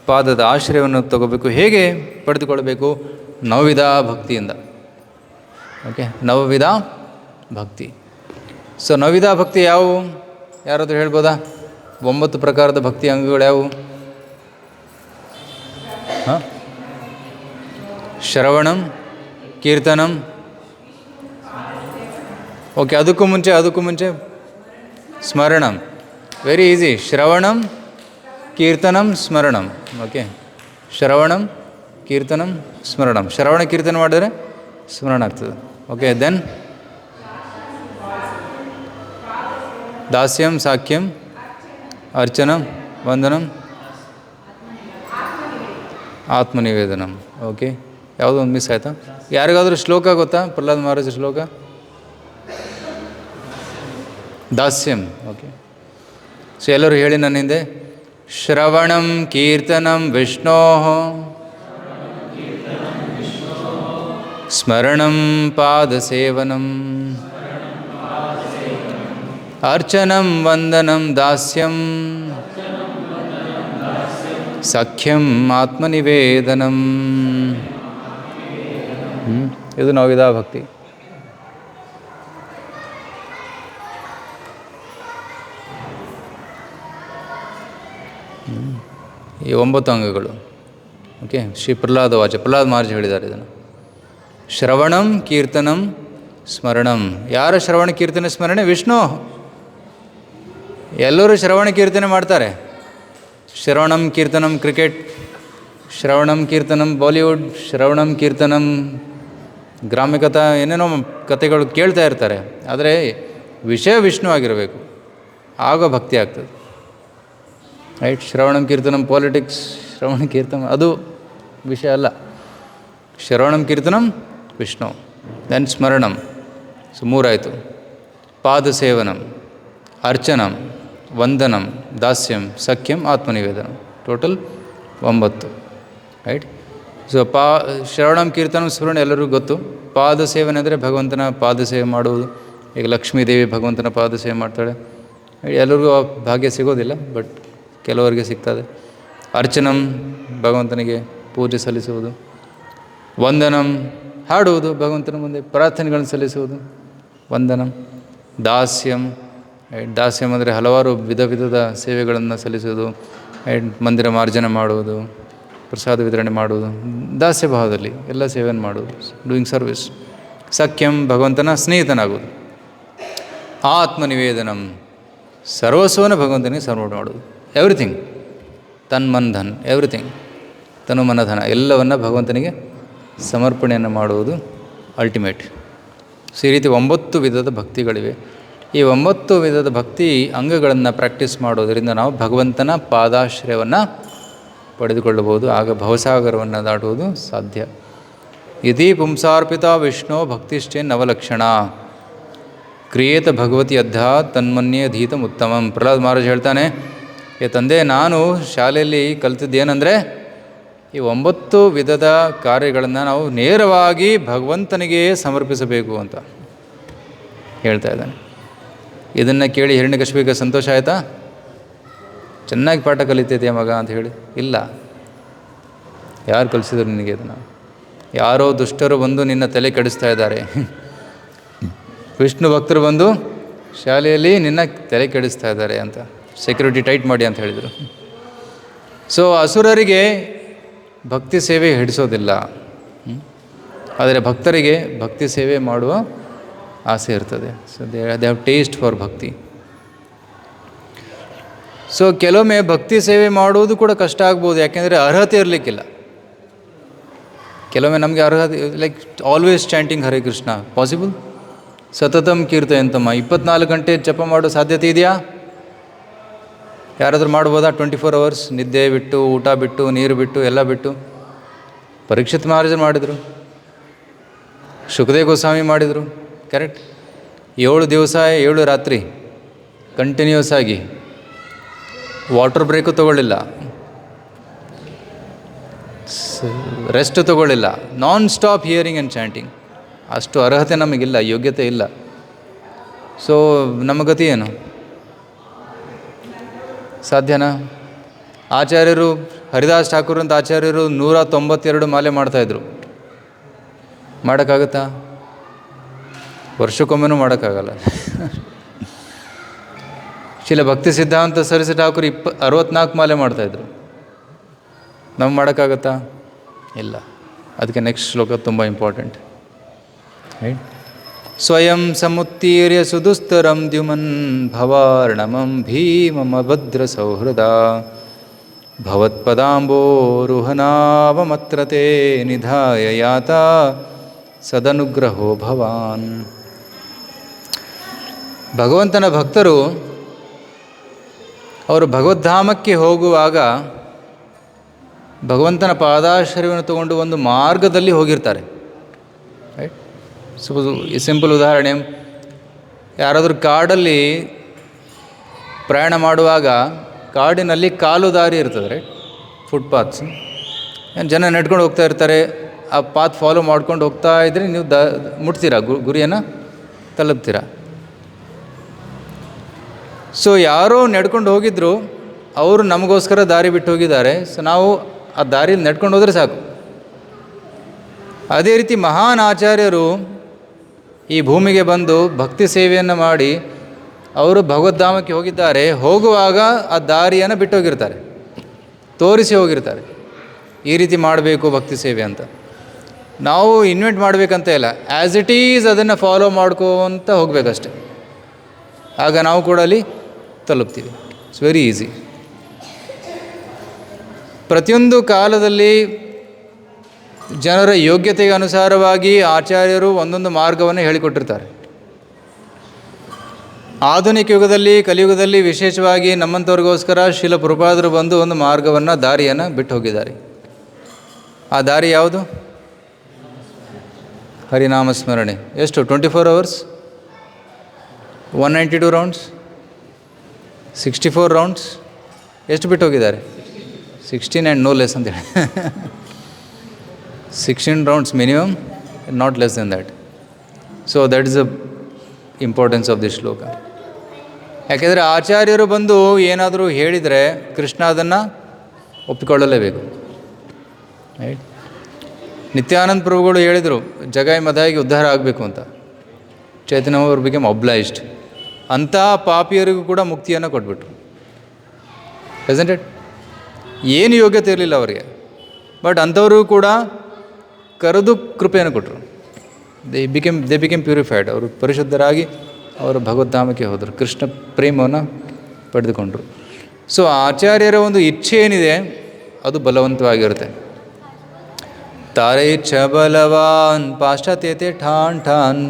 ಪಾದದ ಆಶ್ರಯವನ್ನು ತಗೋಬೇಕು. ಹೇಗೆ ಪಡೆದುಕೊಳ್ಬೇಕು? ನವವಿಧ ಭಕ್ತಿಯಿಂದ. ಓಕೆ, ನವವಿಧ ಭಕ್ತಿ. ಸೊ ನವವಿಧ ಭಕ್ತಿ ಯಾವುವು? ಯಾರಾದರೂ ಹೇಳ್ಬೋದಾ? 9 ಪ್ರಕಾರದ ಭಕ್ತಿ ಅಂಗಗಳು ಯಾವುವು? ಹಾಂ, ಶ್ರವಣಂ, ಕೀರ್ತನಂ. ಓಕೆ, ಅದಕ್ಕೂ ಮುಂಚೆ ಸ್ಮರಣಂ. Very easy. ಶ್ರವಣಂ, ಕೀರ್ತನಂ, ಸ್ಮರಣಂ. ಓಕೆ, ಶ್ರವಣಂ, ಕೀರ್ತನಂ, ಸ್ಮರಣಂ. ಶ್ರವಣ ಕೀರ್ತನ ಮಾಡಿದರೆ ಸ್ಮರಣ ಆಗ್ತದೆ. ಓಕೆ, ದೆನ್ ದಾಸ್ಯಂ, ಸಾಖ್ಯಂ, ಅರ್ಚನಂ, ವಂದನಂ, ಆತ್ಮನಿವೇದನಂ. ಓಕೆ, ಯಾವುದೋ ಒಂದು ಮಿಸ್ ಆಯಿತಾ? ಯಾರಿಗಾದರೂ ಶ್ಲೋಕ ಗೊತ್ತಾ? ಪ್ರಹ್ಲಾದ್ ಮಹಾರಾಜ ಶ್ಲೋಕ ದಾಸ್ಯಂ. ಓಕೆ, ಸೊ ಎಲ್ಲರೂ ಹೇಳಿ ನನ್ನ ಹಿಂದೆ. ಶ್ರವಣಂ ಕೀರ್ತನಂ ವಿಷ್ಣೋ ಸ್ಮರಣಂ ಪಾದಸೇವನಂ ಅರ್ಚನಂ ವಂದನಂ ದಾಸ್ಯಂ ಸಖ್ಯಂ ಆತ್ಮನಿವೇದನಂ. ಇದು ನವವಿಧ ಭಕ್ತಿ. ಈ 9 ಅಂಗಗಳು. ಓಕೆ, ಶ್ರೀ ಪ್ರಹ್ಲಾದ ವಾಚ, ಪ್ರಹ್ಲಾದ್ ಮಹಾರಾಜ್ ಹೇಳಿದ್ದಾರೆ ಇದನ್ನು. ಶ್ರವಣಂ ಕೀರ್ತನಂ ಸ್ಮರಣಂ. ಯಾರ ಶ್ರವಣ ಕೀರ್ತನೆ ಸ್ಮರಣೆ? ವಿಷ್ಣು. ಎಲ್ಲರೂ ಶ್ರವಣ ಕೀರ್ತನೆ ಮಾಡ್ತಾರೆ. ಶ್ರವಣಂ ಕೀರ್ತನಂ ಕ್ರಿಕೆಟ್, ಶ್ರವಣಂ ಕೀರ್ತನಂ ಬಾಲಿವುಡ್, ಶ್ರವಣಂ ಕೀರ್ತನಂ ಗ್ರಾಮ್ಯ ಕಥಾ, ಏನೇನೋ ಕಥೆಗಳು ಕೇಳ್ತಾ ಇರ್ತಾರೆ. ಆದರೆ ವಿಷಯ ವಿಷ್ಣು ಆಗಿರಬೇಕು, ಆಗ ಭಕ್ತಿ ಆಗ್ತದೆ. ರೈಟ್? ಶ್ರವಣಂ ಕೀರ್ತನಂ ಪಾಲಿಟಿಕ್ಸ್, ಶ್ರವಣ ಕೀರ್ತನ ಅದು ವಿಷಯ ಅಲ್ಲ. ಶ್ರವಣಂ ಕೀರ್ತನಂ ವಿಷ್ಣು. ದೆನ್ ಸ್ಮರಣಂ. ಸೊ 3 ಆಯಿತು. ಪಾದಸೇವನಂ, ಅರ್ಚನಂ, ವಂದನಂ, ದಾಸ್ಯಂ, ಸಖ್ಯಂ, ಆತ್ಮನಿವೇದನಂ. ಟೋಟಲ್ 9. ರೈಟ್? ಸೊ ಶ್ರವಣಂ ಕೀರ್ತನಂ ಸ್ಮರಣ ಎಲ್ಲರಿಗೂ ಗೊತ್ತು. ಪಾದಸೇವನೆ ಅಂದರೆ ಭಗವಂತನ ಪಾದಸೇವೆ ಮಾಡುವುದು. ಈಗ ಲಕ್ಷ್ಮೀದೇವಿ ಭಗವಂತನ ಪಾದಸೇವೆ ಮಾಡ್ತಾಳೆ. ಎಲ್ಲರಿಗೂ ಆ ಭಾಗ್ಯ ಸಿಗೋದಿಲ್ಲ, ಬಟ್ ಕೆಲವರಿಗೆ ಸಿಗ್ತದೆ. ಅರ್ಚನಂ, ಭಗವಂತನಿಗೆ ಪೂಜೆ ಸಲ್ಲಿಸುವುದು. ವಂದನಂ, ಹಾಡುವುದು, ಭಗವಂತನ ಮುಂದೆ ಪ್ರಾರ್ಥನೆಗಳನ್ನು ಸಲ್ಲಿಸುವುದು, ವಂದನಂ. ದಾಸ್ಯಂ, ದಾಸ್ಯಂ ಅಂದರೆ ಹಲವಾರು ವಿಧ ವಿಧದ ಸೇವೆಗಳನ್ನು ಸಲ್ಲಿಸುವುದು. ಮಂದಿರ ಮಾರ್ಜನ ಮಾಡುವುದು, ಪ್ರಸಾದ ವಿತರಣೆ ಮಾಡುವುದು, ದಾಸ್ಯ ಭಾವದಲ್ಲಿ ಎಲ್ಲ ಸೇವೆಯನ್ನು ಮಾಡುವುದು, ಡೂಯಿಂಗ್ ಸರ್ವಿಸ್. ಸಖ್ಯಂ, ಭಗವಂತನ ಸ್ನೇಹಿತನಾಗುವುದು. ಆತ್ಮನಿವೇದನಂ, ಸರ್ವಸ್ವವನ್ನು ಭಗವಂತನಿಗೆ ಸಮರ್ಪಣೆ ಮಾಡುವುದು. ಎವ್ರಿಥಿಂಗ್, ತನ್ ಮನ್ ಧನ್, ಎವ್ರಿಥಿಂಗ್, ತನು ಮನ ಧನ ಎಲ್ಲವನ್ನು ಭಗವಂತನಿಗೆ ಸಮರ್ಪಣೆಯನ್ನು ಮಾಡುವುದು ಅಲ್ಟಿಮೇಟ್. ಸೊ ಈ ರೀತಿ 9 ವಿಧದ ಭಕ್ತಿಗಳಿವೆ. ಈ 9 ವಿಧದ ಭಕ್ತಿ ಅಂಗಗಳನ್ನು ಪ್ರಾಕ್ಟೀಸ್ ಮಾಡೋದರಿಂದ ನಾವು ಭಗವಂತನ ಪಾದಾಶ್ರಯವನ್ನು ಪಡೆದುಕೊಳ್ಳಬಹುದು. ಆಗ ಭವಸಾಗರವನ್ನು ದಾಟುವುದು ಸಾಧ್ಯ. ಇತಿ ಪುಂಸಾರ್ಪಿತ ವಿಷ್ಣು ಭಕ್ತಿಶ್ಚೇ ನವಲಕ್ಷಣ ಕ್ರಿಯೇತ ಭಗವತಿ ಅದ್ಧ ತನ್ಮನ್ಯೇ ಅಧೀತಂ ಉತ್ತಮಂ. ಪ್ರಹ್ಲಾದ್ ಮಹಾರಾಜ್ ಹೇಳ್ತಾನೆ, ತಂದೆ, ನಾನು ಶಾಲೆಯಲ್ಲಿ ಕಲಿತಿದ್ದೇನೆಂದರೆ ಈ 9 ವಿಧದ ಕಾರ್ಯಗಳನ್ನು ನಾವು ನೇರವಾಗಿ ಭಗವಂತನಿಗೆ ಸಮರ್ಪಿಸಬೇಕು ಅಂತ ಹೇಳ್ತಾ ಇದ್ದಾನೆ. ಇದನ್ನು ಕೇಳಿ ಹಿರಣ್ಯಕಶಿಪಿಗೆ ಸಂತೋಷ ಆಯಿತಾ? ಚೆನ್ನಾಗಿ ಪಾಠ ಕಲಿತಿದೆಯಾ ಮಗ ಅಂತ ಹೇಳಿ. ಇಲ್ಲ. ಯಾರು ಕಲಿಸಿದ್ರು ನಿನಗೆ ಇದನ್ನು? ಯಾರೋ ದುಷ್ಟರು ಬಂದು ನಿನ್ನ ತಲೆ ಕೆಡಿಸ್ತಾ ಇದ್ದಾರೆ. ವಿಷ್ಣು ಭಕ್ತರು ಬಂದು ಶಾಲೆಯಲ್ಲಿ ನಿನ್ನ ತಲೆ ಕೆಡಿಸ್ತಾ ಇದ್ದಾರೆ ಅಂತ, ಸೆಕ್ಯೂರಿಟಿ ಟೈಟ್ ಮಾಡಿ ಅಂತ ಹೇಳಿದರು. ಸೊ ಅಸುರರಿಗೆ ಭಕ್ತಿ ಸೇವೆ ಹಿಡಿಸೋದಿಲ್ಲ, ಆದರೆ ಭಕ್ತರಿಗೆ ಭಕ್ತಿ ಸೇವೆ ಮಾಡುವ ಆಸೆ ಇರ್ತದೆ. So they have taste for ಭಕ್ತಿ. ಸೊ ಕೆಲವೊಮ್ಮೆ ಭಕ್ತಿ ಸೇವೆ ಮಾಡುವುದು ಕೂಡ ಕಷ್ಟ ಆಗ್ಬೋದು, ಯಾಕೆಂದರೆ ಅರ್ಹತೆ ಇರಲಿಕ್ಕಿಲ್ಲ. ಕೆಲವೊಮ್ಮೆ ನಮಗೆ ಅರ್ಹತೆ, like always chanting Hare Krishna possible? ಸತತಂ ಕೀರ್ತಯಂತಮ್ಮ 24 ಗಂಟೆ ಜಪ ಮಾಡೋ ಸಾಧ್ಯತೆ ಇದೆಯಾ? ಯಾರಾದರೂ ಮಾಡ್ಬೋದಾ? 24 hours ನಿದ್ದೆ ಬಿಟ್ಟು, ಊಟ ಬಿಟ್ಟು, ನೀರು ಬಿಟ್ಟು, ಎಲ್ಲ ಬಿಟ್ಟು? ಪರೀಕ್ಷಿತ್ ಮಹಾರಾಜರು ಮಾಡಿದರು, ಶುಕದೇವ್ ಗೋಸ್ವಾಮಿ ಮಾಡಿದರು. ಕರೆಕ್ಟ್? 7 ದಿವಸ 7 ರಾತ್ರಿ ಕಂಟಿನ್ಯೂಸ್ ಆಗಿ ವಾಟರ್ ಬ್ರೇಕು ತಗೊಳ್ಳಿಲ್ಲ. ರೆಸ್ಟ್ ತಗೊಳ್ಳಿಲ್ಲ, non stop hearing and chanting. ಅಷ್ಟು ಅರ್ಹತೆ ನಮಗಿಲ್ಲ, ಯೋಗ್ಯತೆ ಇಲ್ಲ. ಸೊ ನಮ್ಮ ಗತಿ ಏನು? ಸಾಧ್ಯನಾ? ಆಚಾರ್ಯರು ಹರಿದಾಸ್ ಠಾಕೂರ್ ಅಂತ ಆಚಾರ್ಯರು 192 ಮಾಲೆ ಮಾಡ್ತಾಯಿದ್ರು. ಮಾಡೋಕ್ಕಾಗತ್ತಾ? ವರ್ಷಕ್ಕೊಮ್ಮೆನೂ ಮಾಡೋಕ್ಕಾಗಲ್ಲ. ಶಿಲ ಭಕ್ತಿ ಸಿದ್ಧಾಂತ ಸರಸ್ವತಿ ಠಾಕೂರ್ 64 ಮಾಲೆ ಮಾಡ್ತಾಯಿದ್ರು. ನಾವು ಮಾಡೋಕ್ಕಾಗತ್ತಾ? ಇಲ್ಲ. ಅದಕ್ಕೆ ನೆಕ್ಸ್ಟ್ ಶ್ಲೋಕ ತುಂಬ ಇಂಪಾರ್ಟೆಂಟ್. ರೈಟ್? ಸ್ವಯಂ ಸಮುತ್ತೀರ್ಯ ಸುದುಸ್ತರಂ ದ್ಯುಮನ್ ಭವಾರ್ಣಮಂ ಭೀಮಮಭದ್ರ ಸೌಹೃದ ಭವತ್ಪದಾಂಬೋರುಹನಾವಮತ್ರತೆ ನಿಧಾಯ ಯಾತ ಸದನುಗ್ರಹೋ ಭವಾನ್. ಭಗವಂತನ ಭಕ್ತರು ಅವರು ಭಗವದ್ಧಾಮಕ್ಕೆ ಹೋಗುವಾಗ ಭಗವಂತನ ಪಾದಾಶ್ರಯವನ್ನು ತಗೊಂಡು ಒಂದು ಮಾರ್ಗದಲ್ಲಿ ಹೋಗಿರ್ತಾರೆ. ರೈಟ್? ಸಿಂಪಲ್ ಉದಾಹರಣೆ, ಯಾರಾದರೂ ಕಾಡಲ್ಲಿ ಪ್ರಯಾಣ ಮಾಡುವಾಗ ಕಾಡಿನಲ್ಲಿ ಕಾಲು ದಾರಿ ಇರ್ತದೆ, ರೈಟ್? ಫುಟ್ಪಾತ್ಸ್. ಜನ ನಡ್ಕೊಂಡು ಹೋಗ್ತಾ ಇರ್ತಾರೆ. ಆ ಪಾತ್ ಫಾಲೋ ಮಾಡ್ಕೊಂಡು ಹೋಗ್ತಾ ಇದ್ದರೆ ನೀವು ಮುಟ್ತೀರಾ, ಗುರಿಯನ್ನು ತಲುಪ್ತೀರಾ. ಸೊ ಯಾರೋ ನಡ್ಕೊಂಡು ಹೋಗಿದ್ರು, ಅವರು ನಮಗೋಸ್ಕರ ದಾರಿ ಬಿಟ್ಟು ಹೋಗಿದ್ದಾರೆ. ಸೊ ನಾವು ಆ ದಾರಿಯಲ್ಲಿ ನಡ್ಕೊಂಡು ಹೋದರೆ ಸಾಕು. ಅದೇ ರೀತಿ ಮಹಾನ್ ಆಚಾರ್ಯರು ಈ ಭೂಮಿಗೆ ಬಂದು ಭಕ್ತಿ ಸೇವೆಯನ್ನು ಮಾಡಿ ಅವರು ಭಗವದ್ಧಾಮಕ್ಕೆ ಹೋಗಿದ್ದಾರೆ. ಹೋಗುವಾಗ ಆ ದಾರಿಯನ್ನು ಬಿಟ್ಟು ಹೋಗಿರ್ತಾರೆ, ತೋರಿಸಿ ಹೋಗಿರ್ತಾರೆ, ಈ ರೀತಿ ಮಾಡಬೇಕು ಭಕ್ತಿ ಸೇವೆ ಅಂತ. ನಾವು ಇನ್ವೆಂಟ್ ಮಾಡಬೇಕಂತ ಇಲ್ಲ, ಆ್ಯಸ್ ಇಟ್ ಈಸ್ ಅದನ್ನು ಫಾಲೋ ಮಾಡ್ಕೋತ ಹೋಗಬೇಕಷ್ಟೆ. ಆಗ ನಾವು ಕೂಡ ಅಲ್ಲಿ ತಲುಪ್ತೀವಿ. It's very easy. ಪ್ರತಿಯೊಂದು ಕಾಲದಲ್ಲಿ ಜನರ ಯೋಗ್ಯತೆಗೆ ಅನುಸಾರವಾಗಿ ಆಚಾರ್ಯರು ಒಂದೊಂದು ಮಾರ್ಗವನ್ನು ಹೇಳಿಕೊಟ್ಟಿರ್ತಾರೆ. ಆಧುನಿಕ ಯುಗದಲ್ಲಿ, ಕಲಿಯುಗದಲ್ಲಿ ವಿಶೇಷವಾಗಿ ನಮ್ಮಂಥವ್ರಿಗೋಸ್ಕರ ಶ್ರೀಲ ಪ್ರಭುಪಾದರು ಬಂದು ಒಂದು ಮಾರ್ಗವನ್ನು, ದಾರಿಯನ್ನು ಬಿಟ್ಟು ಹೋಗಿದ್ದಾರೆ. ಆ ದಾರಿ ಯಾವುದು? ಹರಿನಾಮ ಸ್ಮರಣೆ. ಎಷ್ಟು? 24 hours, 192 ರೌಂಡ್ಸ್, 64 ರೌಂಡ್ಸ್. ಎಷ್ಟು ಬಿಟ್ಟು ಹೋಗಿದ್ದಾರೆ? 16 ಆ್ಯಂಡ್ ನೋ ಲೆಸ್ ಅಂತೇಳಿ. 16 rounds minimum, not less than that. So that is the importance of this ಶ್ಲೋಕ. ಯಾಕೆಂದರೆ ಆಚಾರ್ಯರು ಬಂದು ಏನಾದರೂ ಹೇಳಿದರೆ ಕೃಷ್ಣ ಅದನ್ನು ಒಪ್ಪಿಕೊಳ್ಳಲೇಬೇಕು. ರೈಟ್? ನಿತ್ಯಾನಂದ ಪ್ರಭುಗಳು ಹೇಳಿದರು ಜಗಾಯಿ ಮದಾಯಿಗೆ ಉದ್ಧಾರ ಆಗಬೇಕು ಅಂತ. ಚೈತನ್ಯ ಅವರು ಬಿಕಮ್ ಒಬ್ಲೈಸ್ಡ್. ಅಂಥ ಪಾಪಿಯರಿಗೂ ಕೂಡ ಮುಕ್ತಿಯನ್ನು ಕೊಟ್ಬಿಟ್ರು. Present it? ಏನು ಯೋಗ್ಯತೆ ಇರಲಿಲ್ಲ ಅವರಿಗೆ, ಬಟ್ ಅಂಥವ್ರಿಗೂ ಕೂಡ ಕರೆದು ಕೃಪೆಯನ್ನು ಕೊಟ್ಟರು. They became purified. ಅವರು ಪರಿಶುದ್ಧರಾಗಿ ಅವರು ಭಗವದ್ಧಾಮಕ್ಕೆ ಹೋದರು, ಕೃಷ್ಣ ಪ್ರೇಮವನ್ನು ಪಡೆದುಕೊಂಡರು. ಸೊ ಆಚಾರ್ಯರ ಒಂದು ಇಚ್ಛೆ ಏನಿದೆ ಅದು ಬಲವಂತವಾಗಿರುತ್ತೆ. ತಾರೈಚ್ಛ ಬಲವಾನ್ ಪಾಶ್ಚಾತ್ಯತೆ ಠಾನ್ ಠಾನ್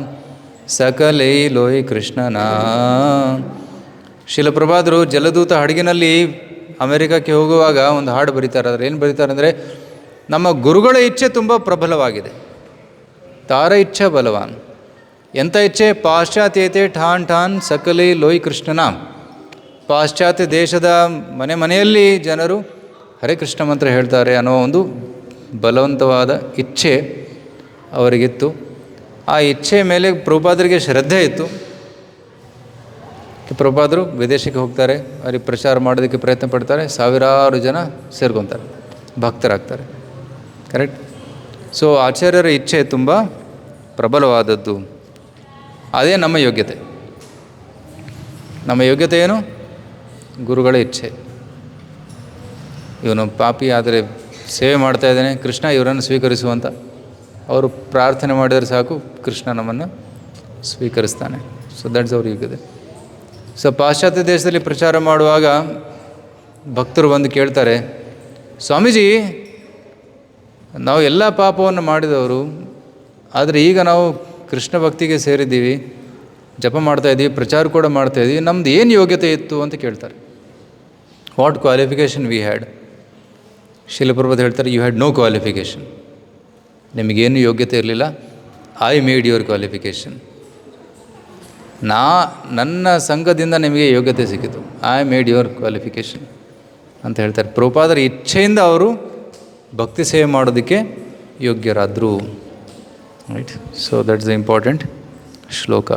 ಸಕಲೈ ಲೋಯ್ ಕೃಷ್ಣನ. ಶಿಲಪ್ರಭಾದರು ಜಲದೂತ ಹಡಗಿನಲ್ಲಿ ಅಮೆರಿಕಕ್ಕೆ ಹೋಗುವಾಗ ಒಂದು ಹಾಡು ಬರೀತಾರೆ. ಅದ್ರ ಏನು ಬರೀತಾರೆ ಅಂದರೆ, ನಮ್ಮ ಗುರುಗಳ ಇಚ್ಛೆ ತುಂಬ ಪ್ರಬಲವಾಗಿದೆ. ತಾರ ಇಚ್ಛೆ ಬಲವಾನ್. ಎಂಥ ಇಚ್ಛೆ? ಪಾಶ್ಚಾತ್ಯತೆ ಠಾನ್ ಠಾನ್ ಸಕಲೈ ಲೋಯ್ ಕೃಷ್ಣನ. ಪಾಶ್ಚಾತ್ಯ ದೇಶದ ಮನೆಯಲ್ಲಿ ಜನರು ಹರೇ ಕೃಷ್ಣ ಮಂತ್ರ ಹೇಳ್ತಾರೆ ಅನ್ನೋ ಒಂದು ಬಲವಂತವಾದ ಇಚ್ಛೆ ಅವರಿಗಿತ್ತು. ಆ ಇಚ್ಛೆ ಮೇಲೆ ಪ್ರಭುಪಾದರಿಗೆ ಶ್ರದ್ಧೆ ಇತ್ತು. ಪ್ರಭುಪಾದರು ವಿದೇಶಕ್ಕೆ ಹೋಗ್ತಾರೆ, ಅವ್ರಿಗೆ ಪ್ರಚಾರ ಮಾಡೋದಕ್ಕೆ ಪ್ರಯತ್ನ ಪಡ್ತಾರೆ. ಸಾವಿರಾರು ಜನ ಸೇರ್ಕೊತಾರೆ, ಭಕ್ತರಾಗ್ತಾರೆ. ಕರೆಕ್ಟ್? ಸೊ ಆಚಾರ್ಯರ ಇಚ್ಛೆ ತುಂಬ ಪ್ರಬಲವಾದದ್ದು. ಅದೇ ನಮ್ಮ ಯೋಗ್ಯತೆ. ನಮ್ಮ ಯೋಗ್ಯತೆ ಏನು? ಗುರುಗಳ ಇಚ್ಛೆ. ಇವನು ಪಾಪಿ ಆದರೆ ಸೇವೆ ಮಾಡ್ತಾಯಿದ್ದಾನೆ, ಕೃಷ್ಣ ಇವರನ್ನು ಸ್ವೀಕರಿಸುವಂತ ಅವರು ಪ್ರಾರ್ಥನೆ ಮಾಡಿದರೆ ಸಾಕು, ಕೃಷ್ಣ ನಮ್ಮನ್ನು ಸ್ವೀಕರಿಸ್ತಾನೆ. ಸೊ ದಟ್ಸ್ ಅವ್ರ ಯೋಗ್ಯತೆ. ಸೊ ಪಾಶ್ಚಾತ್ಯ ದೇಶದಲ್ಲಿ ಪ್ರಚಾರ ಮಾಡುವಾಗ ಭಕ್ತರು ಬಂದು ಕೇಳ್ತಾರೆ, ಸ್ವಾಮೀಜಿ ನಾವು ಎಲ್ಲ ಪಾಪವನ್ನು ಮಾಡಿದವರು, ಆದರೆ ಈಗ ನಾವು ಕೃಷ್ಣ ಭಕ್ತಿಗೆ ಸೇರಿದ್ದೀವಿ, ಜಪ ಮಾಡ್ತಾಯಿದ್ದೀವಿ, ಪ್ರಚಾರ ಕೂಡ ಮಾಡ್ತಾಯಿದ್ದೀವಿ, ನಮ್ದು ಏನು ಯೋಗ್ಯತೆ ಇತ್ತು ಅಂತ ಕೇಳ್ತಾರೆ. What qualification we had? ಶಿಲಪ್ರಭುಪಾದರು ಹೇಳ್ತಾರೆ, ಯು ಹ್ಯಾಡ್ ನೋ ಕ್ವಾಲಿಫಿಕೇಷನ್. ನಿಮಗೇನು ಯೋಗ್ಯತೆ ಇರಲಿಲ್ಲ. I made your qualification. ನನ್ನ ಸಂಘದಿಂದ ನಿಮಗೆ ಯೋಗ್ಯತೆ ಸಿಕ್ಕಿತು. ಐ ಮೇಡ್ ಯುವರ್ ಕ್ವಾಲಿಫಿಕೇಷನ್ ಅಂತ ಹೇಳ್ತಾರೆ. ಪ್ರಭುಪಾದರ ಇಚ್ಛೆಯಿಂದ ಅವರು ಭಕ್ತಿ ಸೇವೆ ಮಾಡೋದಕ್ಕೆ ಯೋಗ್ಯರಾದರು. Right. So that's the important ಶ್ಲೋಕ.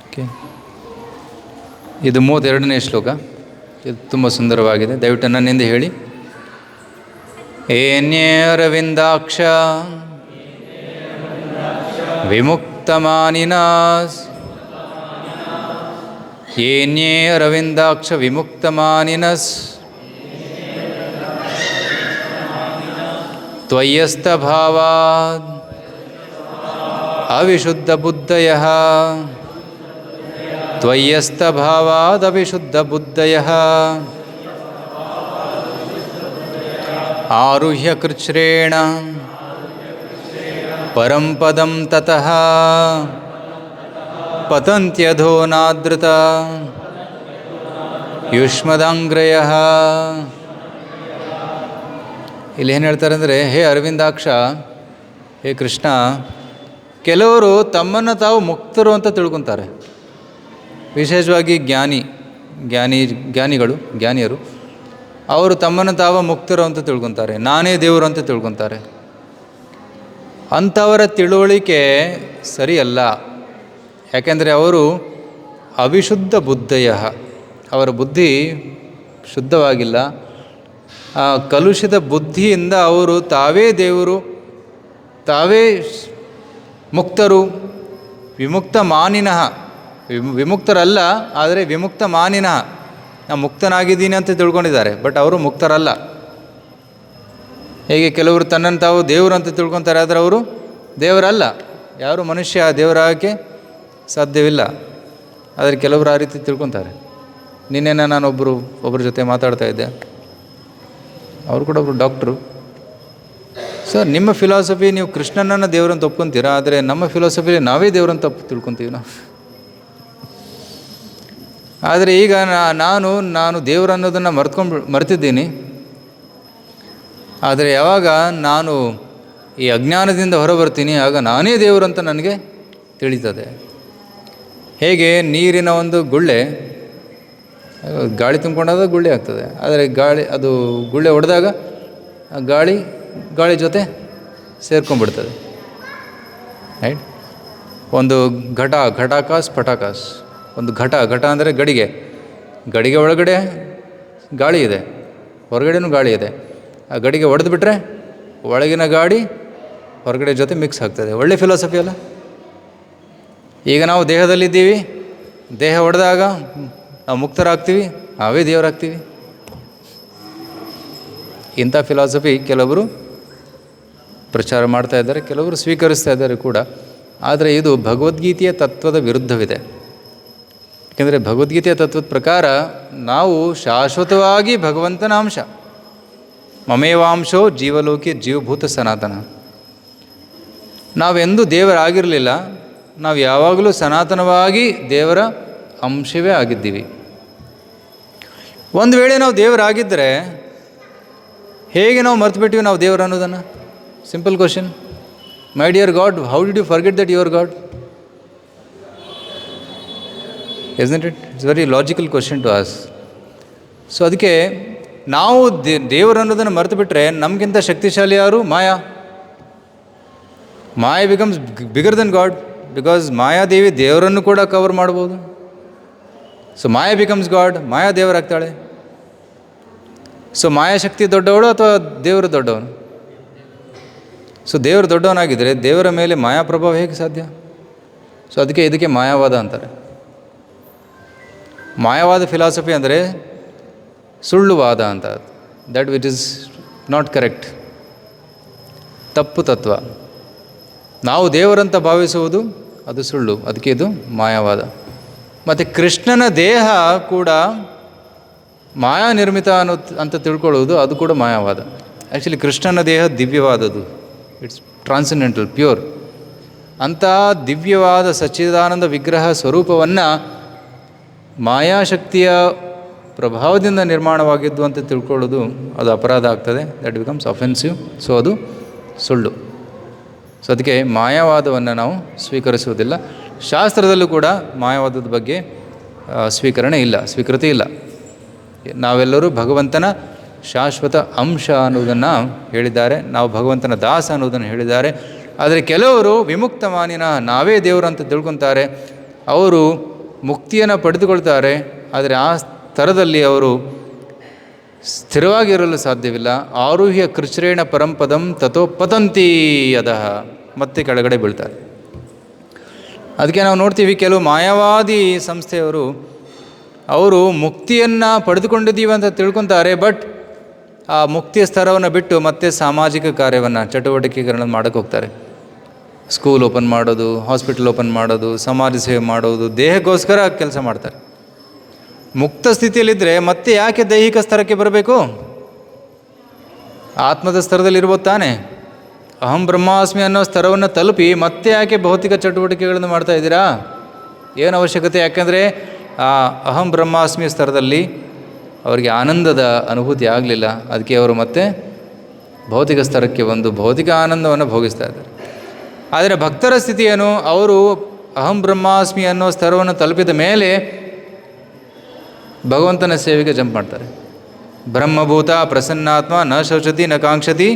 ಓಕೆ, ಇದು 32ನೇ ಶ್ಲೋಕ. ಇದು ತುಂಬ ಸುಂದರವಾಗಿದೆ. ದಯವಿಟ್ಟು ನನ್ನಿಂದ ಹೇಳಿ. ಏನ್ಯೇ ಅರವಿಂದಾಕ್ಷ ವಿಮುಕ್ತಮಾನಿನಾಸ್, ಏನ್ಯೇ ಅರವಿಂದಾಕ್ಷ ವಿಮುಕ್ತಮಾನಿನಸ್ ತ್ವಯ್ಯಸ್ತಭಾವಾದ್ ಅವಿಶುದ್ಧಬುದ್ಧಯಃ, ತ್ವಯ್ಯಸ್ತಭಾವಾದ್ ಅವಿಶುದ್ಧಬುದ್ಧಯಃ ಆರುಹ್ಯ ಕೃಚ್ಛ್ರೇಣ ಪರಂ ಪದಂ ತತಃ ಪತಂತ್ಯಧೋ ನಾದೃತ ಯುಷ್ಮದಾಂಗ್ರಯಃ. ಇಲ್ಲಿ ಏನು ಹೇಳ್ತಾರೆ ಅಂದರೆ, ಹೇ ಅರವಿಂದಾಕ್ಷ, ಹೇ ಕೃಷ್ಣ, ಕೆಲವರು ತಮ್ಮನ್ನು ತಾವು ಮುಕ್ತರು ಅಂತ ತಿಳ್ಕೊತಾರೆ. ವಿಶೇಷವಾಗಿ ಜ್ಞಾನಿಯರು ಅವರು ತಮ್ಮನ್ನು ತಾವು ಮುಕ್ತರು ಅಂತ ತಿಳ್ಕೊತಾರೆ, ನಾನೇ ದೇವರು ಅಂತ ತಿಳ್ಕೊತಾರೆ. ಅಂಥವರ ತಿಳುವಳಿಕೆ ಸರಿಯಲ್ಲ. ಯಾಕೆಂದರೆ ಅವರು ಅವಿಶುದ್ಧ ಬುದ್ಧಯ, ಅವರ ಬುದ್ಧಿ ಶುದ್ಧವಾಗಿಲ್ಲ. ಆ ಕಲುಷಿತ ಬುದ್ಧಿಯಿಂದ ಅವರು ತಾವೇ ದೇವರು, ತಾವೇ ಮುಕ್ತರು, ವಿಮುಕ್ತ ಮಾನಿನಃ, ವಿಮುಕ್ತರಲ್ಲ, ಆದರೆ ವಿಮುಕ್ತ ಮಾನಿನಃ, ನಾನು ಮುಕ್ತನಾಗಿದ್ದೀನಿ ಅಂತ ತಿಳ್ಕೊಂಡಿದ್ದಾರೆ. ಬಟ್ ಅವರು ಮುಕ್ತರಲ್ಲ. ಹೇಗೆ ಕೆಲವರು ತನ್ನನ್ನು ತಾವು ದೇವರು ಅಂತ ತಿಳ್ಕೊತಾರೆ, ಆದರೆ ಅವರು ದೇವರಲ್ಲ. ಯಾರು ಮನುಷ್ಯ ದೇವರಾಗಕ್ಕೆ ಸಾಧ್ಯವಿಲ್ಲ. ಆದರೆ ಕೆಲವರು ಆ ರೀತಿ ತಿಳ್ಕೊತಾರೆ. ನಿನ್ನೆ ನಾನು ಒಬ್ಬರ ಜೊತೆ ಮಾತಾಡ್ತಾ ಇದ್ದೆ. ಅವರು ಕೂಡ ಒಬ್ಬರು ಡಾಕ್ಟ್ರು. ಸರ್, ನಿಮ್ಮ ಫಿಲಾಸಫಿ ನೀವು ಕೃಷ್ಣನನ್ನು ದೇವರಂತ ಒಪ್ಕೊತೀರಾ, ಆದರೆ ನಮ್ಮ ಫಿಲಾಸಫಿಲಿ ನಾವೇ ದೇವರಂತ ತಿಳ್ಕೊತೀವಿ ನಾವು. ಆದರೆ ಈಗ ನಾನು ದೇವರು ಅನ್ನೋದನ್ನು ಮರ್ತಿದ್ದೀನಿ. ಆದರೆ ಯಾವಾಗ ನಾನು ಈ ಅಜ್ಞಾನದಿಂದ ಹೊರಬರ್ತೀನಿ, ಆಗ ನಾನೇ ದೇವರು ಅಂತ ನನಗೆ ತಿಳಿತದೆ. ಹೇಗೆ ನೀರಿನ ಒಂದು ಗುಳ್ಳೆ ಗಾಳಿ ತುಂಬಿಕೊಂಡಾಗ ಗುಳ್ಳೆ ಆಗ್ತದೆ, ಆದರೆ ಅದು ಗುಳ್ಳೆ ಹೊಡೆದಾಗ ಗಾಳಿ ಜೊತೆ ಸೇರ್ಕೊಂಡ್ಬಿಡ್ತದೆ. ರೈಟ್. ಒಂದು ಘಟಾಕಾಶ್ ಪಟಾಕಾಶ್. ಒಂದು ಘಟ ಅಂದರೆ ಗಡಿಗೆ ಒಳಗಡೆ ಗಾಳಿ ಇದೆ, ಹೊರಗಡೆನೂ ಗಾಳಿ ಇದೆ. ಆ ಗಡಿಗೆ ಹೊಡೆದು ಬಿಟ್ಟರೆ ಒಳಗಿನ ಗಾಳಿ ಹೊರಗಡೆ ಜೊತೆ ಮಿಕ್ಸ್ ಆಗ್ತದೆ. ಒಳ್ಳೆ ಫಿಲಾಸಫಿ ಅಲ್ಲ. ಈಗ ನಾವು ದೇಹದಲ್ಲಿದ್ದೀವಿ, ದೇಹ ಹೊಡೆದಾಗ ನಾವು ಮುಕ್ತರಾಗ್ತೀವಿ, ನಾವೇ ದೇವರಾಗ್ತೀವಿ. ಇಂಥ ಫಿಲಾಸಫಿ ಕೆಲವರು ಪ್ರಚಾರ ಮಾಡ್ತಾ ಇದ್ದಾರೆ, ಕೆಲವರು ಸ್ವೀಕರಿಸ್ತಾ ಇದ್ದಾರೆ ಕೂಡ. ಆದರೆ ಇದು ಭಗವದ್ಗೀತೆಯ ತತ್ವದ ವಿರುದ್ಧವಿದೆ. ಏಕೆಂದರೆ ಭಗವದ್ಗೀತೆಯ ತತ್ವದ ಪ್ರಕಾರ ನಾವು ಶಾಶ್ವತವಾಗಿ ಭಗವಂತನ ಅಂಶ, ಮಮೇವಾಂಶೋ ಜೀವಲೋಕಿ ಜೀವಭೂತ ಸನಾತನ. ನಾವೆಂದೂ ದೇವರಾಗಿರಲಿಲ್ಲ, ನಾವು ಯಾವಾಗಲೂ ಸನಾತನವಾಗಿ ದೇವರ ಅಂಶವೇ ಆಗಿದ್ದೀವಿ. ಒಂದು ವೇಳೆ ನಾವು ದೇವರಾಗಿದ್ದರೆ ಹೇಗೆ ನಾವು ಮರ್ತುಬಿಟ್ಟಿವಿ ನಾವು ದೇವರು ಅನ್ನೋದನ್ನು? Simple question. My dear God, how did you forget that your God? isn't it? It's a very logical question to ask. So ಅದಕ್ಕೆ ನಾವು ದೇವರು ಅನ್ನೋದನ್ನು ಮರೆತು ಬಿಟ್ಟರೆ ನಮಗಿಂತ ಶಕ್ತಿಶಾಲಿ ಯಾರು? Maya becomes bigger then God, because Mayadevi ದೇವರನ್ನು ಕೂಡ ಕವರ್ ಮಾಡ್ಬೋದು. So Maya becomes God, Maya ದೇವರಾಗ್ತಾಳೆ. ಸೊ ಮಾಯಾಶಕ್ತಿ ದೊಡ್ಡವಳು ಅಥವಾ ದೇವರು ದೊಡ್ಡವನು? ಸೊ ದೇವರು ದೊಡ್ಡವನಾಗಿದ್ದರೆ ದೇವರ ಮೇಲೆ ಮಾಯಾ ಪ್ರಭಾವ ಹೇಗೆ ಸಾಧ್ಯ? ಸೊ ಇದಕ್ಕೆ ಮಾಯಾವಾದ ಅಂತಾರೆ. ಮಾಯವಾದ ಫಿಲಾಸಫಿ ಅಂದರೆ ಸುಳ್ಳುವಾದ ಅಂತ. That which is not correct, ತಪ್ಪು ತತ್ವ. ನಾವು ದೇವರಂತ ಭಾವಿಸುವುದು ಅದು ಸುಳ್ಳು, ಅದಕ್ಕೆ ಇದು ಮಾಯವಾದ. ಮತ್ತು ಕೃಷ್ಣನ ದೇಹ ಕೂಡ ಮಾಯಾ ನಿರ್ಮಿತ ಅಂತ ತಿಳ್ಕೊಳ್ಳೋದು ಅದು ಕೂಡ ಮಾಯವಾದ. ಆ್ಯಕ್ಚುಲಿ ಕೃಷ್ಣನ ದೇಹ ದಿವ್ಯವಾದದ್ದು, ಇಟ್ಸ್ ಟ್ರಾನ್ಸೆಂಡೆಂಟಲ್, ಪ್ಯೂರ್. ಅಂಥ ದಿವ್ಯವಾದ ಸಚ್ಚಿದಾನಂದ ವಿಗ್ರಹ ಸ್ವರೂಪವನ್ನು ಮಾಯಾಶಕ್ತಿಯ ಪ್ರಭಾವದಿಂದ ನಿರ್ಮಾಣವಾಗಿದ್ದು ಅಂತ ತಿಳ್ಕೊಳ್ಳೋದು ಅದು ಅಪರಾಧ ಆಗ್ತದೆ. That becomes offensive. ಸೊ ಅದು ಸುಳ್ಳು. ಸೊ ಅದಕ್ಕೆ ಮಾಯಾವಾದವನ್ನು ನಾವು ಸ್ವೀಕರಿಸುವುದಿಲ್ಲ. ಶಾಸ್ತ್ರದಲ್ಲೂ ಕೂಡ ಮಾಯಾವಾದದ ಬಗ್ಗೆ ಸ್ವೀಕರಣೆ ಇಲ್ಲ, ಸ್ವೀಕೃತಿ ಇಲ್ಲ. ನಾವೆಲ್ಲರೂ ಭಗವಂತನ ಶಾಶ್ವತ ಅಂಶ ಅನ್ನೋದನ್ನು ಹೇಳಿದ್ದಾರೆ, ನಾವು ಭಗವಂತನ ದಾಸ ಅನ್ನೋದನ್ನು ಹೇಳಿದ್ದಾರೆ. ಆದರೆ ಕೆಲವರು ವಿಮುಕ್ತ ಮಾನಿನ ನಾವೇ ದೇವರು ಅಂತ ತಿಳ್ಕೊತಾರೆ. ಅವರು ಮುಕ್ತಿಯನ್ನು ಪಡೆದುಕೊಳ್ತಾರೆ, ಆದರೆ ಆ ಸ್ತರದಲ್ಲಿ ಅವರು ಸ್ಥಿರವಾಗಿರಲು ಸಾಧ್ಯವಿಲ್ಲ. ಆರುಹ್ಯ ಕೃಚ್ರೇಣ ಪರಂಪದಂ ತಥೋ ಪತಂತಿ ಅದಃ, ಮತ್ತೆ ಕೆಳಗಡೆ ಬೀಳ್ತಾರೆ. ಅದಕ್ಕೆ ನಾವು ನೋಡ್ತೀವಿ, ಕೆಲವು ಮಾಯಾವಾದಿ ಸಂಸ್ಥೆಯವರು ಅವರು ಮುಕ್ತಿಯನ್ನು ಪಡೆದುಕೊಂಡಿದ್ದೀವಿ ಅಂತ ತಿಳ್ಕೊತಾರೆ. ಬಟ್ ಆ ಮುಕ್ತಿಯ ಸ್ತರವನ್ನು ಬಿಟ್ಟು ಮತ್ತೆ ಸಾಮಾಜಿಕ ಕಾರ್ಯವನ್ನು ಚಟುವಟಿಕೆಗಳನ್ನ ಮಾಡೋಕ್ಕೆ ಹೋಗ್ತಾರೆ. ಸ್ಕೂಲ್ ಓಪನ್ ಮಾಡೋದು, ಹಾಸ್ಪಿಟಲ್ ಓಪನ್ ಮಾಡೋದು, ಸಮಾಜ ಸೇವೆ ಮಾಡೋದು, ದೇಹಕ್ಕೋಸ್ಕರ ಕೆಲಸ ಮಾಡ್ತಾರೆ. ಮುಕ್ತ ಸ್ಥಿತಿಯಲ್ಲಿದ್ದರೆ ಮತ್ತೆ ಯಾಕೆ ದೈಹಿಕ ಸ್ತರಕ್ಕೆ ಬರಬೇಕು? ಆತ್ಮದ ಸ್ತರದಲ್ಲಿರ್ಬೋದು ತಾನೆ. ಅಹಂ ಬ್ರಹ್ಮಾಸ್ಮಿ ಅನ್ನೋ ಸ್ತರವನ್ನು ತಲುಪಿ ಮತ್ತೆ ಯಾಕೆ ಭೌತಿಕ ಚಟುವಟಿಕೆಗಳನ್ನು ಮಾಡ್ತಾ ಇದ್ದೀರಾ? ಏನು ಅವಶ್ಯಕತೆ? ಯಾಕೆಂದರೆ ಆ ಅಹಂ ಬ್ರಹ್ಮಾಸ್ಮಿ ಸ್ತರದಲ್ಲಿ ಅವರಿಗೆ ಆನಂದದ ಅನುಭೂತಿ ಆಗಲಿಲ್ಲ. ಅದಕ್ಕೆ ಅವರು ಮತ್ತೆ ಭೌತಿಕ ಸ್ತರಕ್ಕೆ ಬಂದು ಭೌತಿಕ ಆನಂದವನ್ನು ಭೋಗಿಸ್ತಾ ಇದ್ದಾರೆ. ಆದರೆ ಭಕ್ತರ ಸ್ಥಿತಿ ಏನು? ಅವರು ಅಹಂ ಬ್ರಹ್ಮಾಸ್ಮಿ ಅನ್ನೋ ಸ್ತರವನ್ನು ತಲುಪಿದ ಮೇಲೆ ಭಗವಂತನ ಸೇವೆಗೆ ಜಂಪ್ ಮಾಡ್ತಾರೆ. ಬ್ರಹ್ಮಭೂತ ಪ್ರಸನ್ನಾತ್ಮ ನ ಶೋಚತಿ ನ ಕಾಂಕ್ಷತಿ,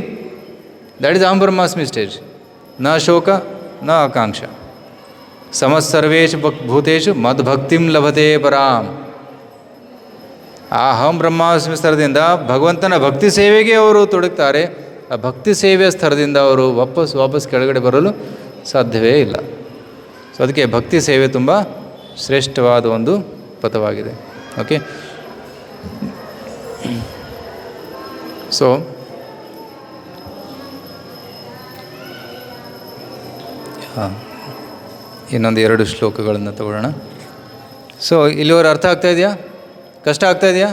ದ್ಯಾಟ್ ಇಸ್ ಅಹಂ ಬ್ರಹ್ಮಾಸ್ಮಿ ಸ್ಟೇಜ್. ನ ಶೋಕ ನ ಆಕಾಂಕ್ಷ, ಸಮಸ್ಸರ್ವೇಷು ಭೂತೇಷು ಮದ್ಭಕ್ತಿಂ ಲಭತೆ ಪರಾಂ. ಆ ಅಹಂ ಬ್ರಹ್ಮಾಸ್ಮಿ ಸ್ತರದಿಂದ ಭಗವಂತನ ಭಕ್ತಿ ಸೇವೆಗೆ ಅವರು ತೊಡಗ್ತಾರೆ. ಆ ಭಕ್ತಿ ಸೇವೆಯ ಸ್ತರದಿಂದ ಅವರು ವಾಪಸ್ ಕೆಳಗಡೆ ಬರಲು ಸಾಧ್ಯವೇ ಇಲ್ಲ. ಸೊ ಅದಕ್ಕೆ ಭಕ್ತಿ ಸೇವೆ ತುಂಬ ಶ್ರೇಷ್ಠವಾದ ಒಂದು ಪಥವಾಗಿದೆ. ಓಕೆ, ಸೊ ಇನ್ನೊಂದು 2 ಶ್ಲೋಕಗಳನ್ನು ತಗೊಳ್ಳೋಣ. ಸೊ ಇಲ್ಲಿವರೆಗೆ ಅರ್ಥ ಆಗ್ತಾ ಇದೆಯಾ? ಕಷ್ಟ ಆಗ್ತಾ ಇದೆಯಾ?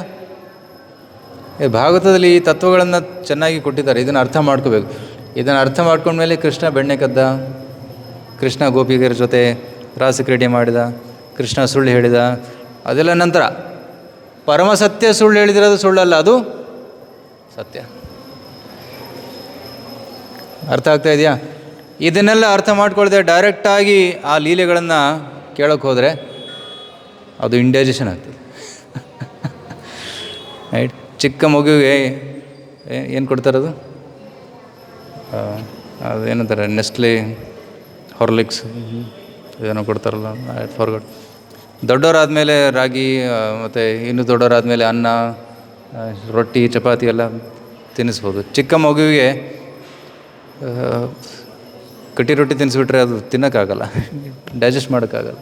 ಭಾಗವತದಲ್ಲಿ ಈ ತತ್ವಗಳನ್ನು ಚೆನ್ನಾಗಿ ಕೊಟ್ಟಿದ್ದಾರೆ. ಇದನ್ನು ಅರ್ಥ ಮಾಡ್ಕೋಬೇಕು. ಇದನ್ನು ಅರ್ಥ ಮಾಡ್ಕೊಂಡ್ಮೇಲೆ ಕೃಷ್ಣ ಬೆಣ್ಣೆ ಕದ್ದ, ಕೃಷ್ಣ ಗೋಪಿಗರ ಜೊತೆ ರಾಸಕ್ರೀಡೆ ಮಾಡಿದ, ಕೃಷ್ಣ ಸುಳ್ಳು ಹೇಳಿದ, ಅದೆಲ್ಲ ನಂತರ. ಪರಮ ಸತ್ಯ ಸುಳ್ಳು ಹೇಳಿದಿರೋದು ಸುಳ್ಳಲ್ಲ, ಅದು ಸತ್ಯ. ಅರ್ಥ ಆಗ್ತಾ ಇದೆಯಾ? ಇದನ್ನೆಲ್ಲ ಅರ್ಥ ಮಾಡ್ಕೊಳ್ದೆ ಡೈರೆಕ್ಟಾಗಿ ಆ ಲೀಲೆಗಳನ್ನು ಕೇಳೋಕ್ಕೆ ಹೋದರೆ ಅದು ಇಂಡೈಜೆಷನ್ ಆಗ್ತದೆ. ರೈಟ್? ಚಿಕ್ಕ ಮಗುವಿಗೆ ಏನು ಕೊಡ್ತಾರದು? ಅದೇನಂತಾರೆ, ನೆಸ್ಲೆ, ಹಾರ್ಲಿಕ್ಸ್ ಏನೋ ಕೊಡ್ತಾರಲ್ಲ, ಫಾರ್ಗಟ್. ದೊಡ್ಡವರಾದಮೇಲೆ ರಾಗಿ, ಮತ್ತು ಇನ್ನೂ ದೊಡ್ಡವರಾದಮೇಲೆ ಅನ್ನ, ರೊಟ್ಟಿ, ಚಪಾತಿ ಎಲ್ಲ ತಿನ್ನಿಸ್ಬೋದು. ಚಿಕ್ಕ ಮಗುವಿಗೆ ಕಟ್ಟಿ ರೊಟ್ಟಿ ತಿನ್ನಿಸ್ಬಿಟ್ರೆ ಅದು ತಿನ್ನೋಕ್ಕಾಗಲ್ಲ, ಡೈಜೆಸ್ಟ್ ಮಾಡೋಕ್ಕಾಗಲ್ಲ.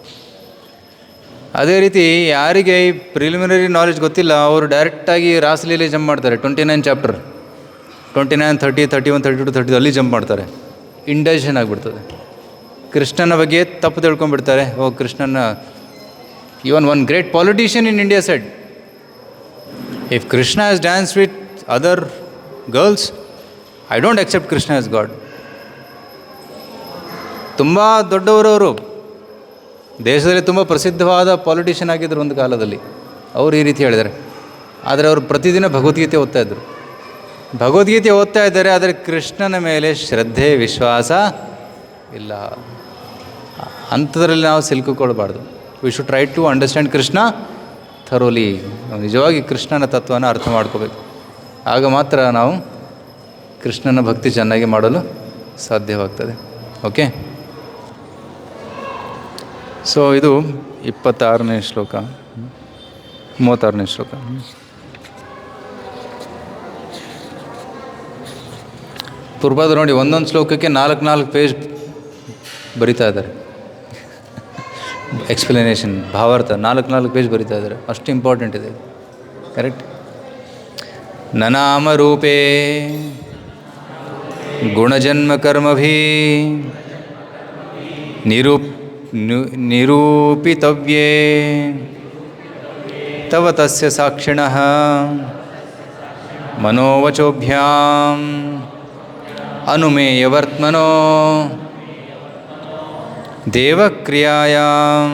ಅದೇ ರೀತಿ ಯಾರಿಗೆ ಈ ಪ್ರಿಲಿಮಿನರಿ ನಾಲೆಜ್ ಗೊತ್ತಿಲ್ಲ, ಅವರು ಡೈರೆಕ್ಟಾಗಿ ರಾಸಲೀಲೆ ಜಂಪ್ ಮಾಡ್ತಾರೆ. 29 ಚಾಪ್ಟರ್, 29, 30, 31, 32, 32 ಅಲ್ಲಿ ಜಂಪ್ ಮಾಡ್ತಾರೆ. ಇಂಡೈಜೆಷನ್ ಆಗಿಬಿಡ್ತದೆ. ಕೃಷ್ಣನ ಬಗ್ಗೆ ತಪ್ಪು ತಿಳ್ಕೊಂಡ್ಬಿಡ್ತಾರೆ. ಕೃಷ್ಣನ, even one great politician in India shed, if Krishna has dance with other girls, I don't accept Krishna as god. ತುಂಬ ದೊಡ್ಡವರವರು, ದೇಶದಲ್ಲಿ ತುಂಬ ಪ್ರಸಿದ್ಧವಾದ ಪಾಲಿಟಿಷಿಯನ್ ಆಗಿದ್ದರು ಒಂದು ಕಾಲದಲ್ಲಿ. ಅವರು ಈ ರೀತಿ ಹೇಳಿದ್ದಾರೆ. ಆದರೆ ಅವರು ಪ್ರತಿದಿನ ಭಗವದ್ಗೀತೆ ಓದ್ತಾ ಇದ್ದರು. ಭಗವದ್ಗೀತೆ ಓದ್ತಾ ಇದ್ದಾರೆ, ಆದರೆ ಕೃಷ್ಣನ ಮೇಲೆ ಶ್ರದ್ಧೆ, ವಿಶ್ವಾಸ ಇಲ್ಲ. ಅಂಥದ್ರಲ್ಲಿ ನಾವು ಸಿಲುಕಿಕೊಳ್ಬಾರ್ದು. We should try to understand Krishna thoroughly. ನಾವು ನಿಜವಾಗಿ ಕೃಷ್ಣನ ತತ್ವನ ಅರ್ಥ ಮಾಡ್ಕೋಬೇಕು. ಆಗ ಮಾತ್ರ ನಾವು ಕೃಷ್ಣನ ಭಕ್ತಿ ಚೆನ್ನಾಗಿ ಮಾಡಲು ಸಾಧ್ಯವಾಗ್ತದೆ. ಓಕೆ, ಸೊ ಇದು 26ನೇ ಶ್ಲೋಕ, 36ನೇ ಶ್ಲೋಕ. ಪೂರ್ವದ ನೋಡಿ, ಒಂದೊಂದು ಶ್ಲೋಕಕ್ಕೆ 4 ಪೇಜ್ ಬರಿತಾ ಇದ್ದಾರೆ. ಎಕ್ಸ್ಪ್ಲನೇಷನ್, ಭಾವಾರ್ಥ 4 ಪೇಜ್ ಬರಿತಾ ಇದ್ದಾರೆ. ಅಷ್ಟು ಇಂಪಾರ್ಟೆಂಟ್ ಇದೆ. ಕರೆಕ್ಟ್? ನನಾಮ ರೂಪೇ ಗುಣಜನ್ಮ ಕರ್ಮಭಿ ನಿರೂಪಿತವ್ಯೇ ತವ ತಸ್ಯ ಸಾಕ್ಷಿಣಃ ಮನೋವಚೋಭ್ಯಾಂ ಅನುಮೇಯವರ್ತ್ಮನೋ ದೇವಕ್ರಿಯಾಯಾಂ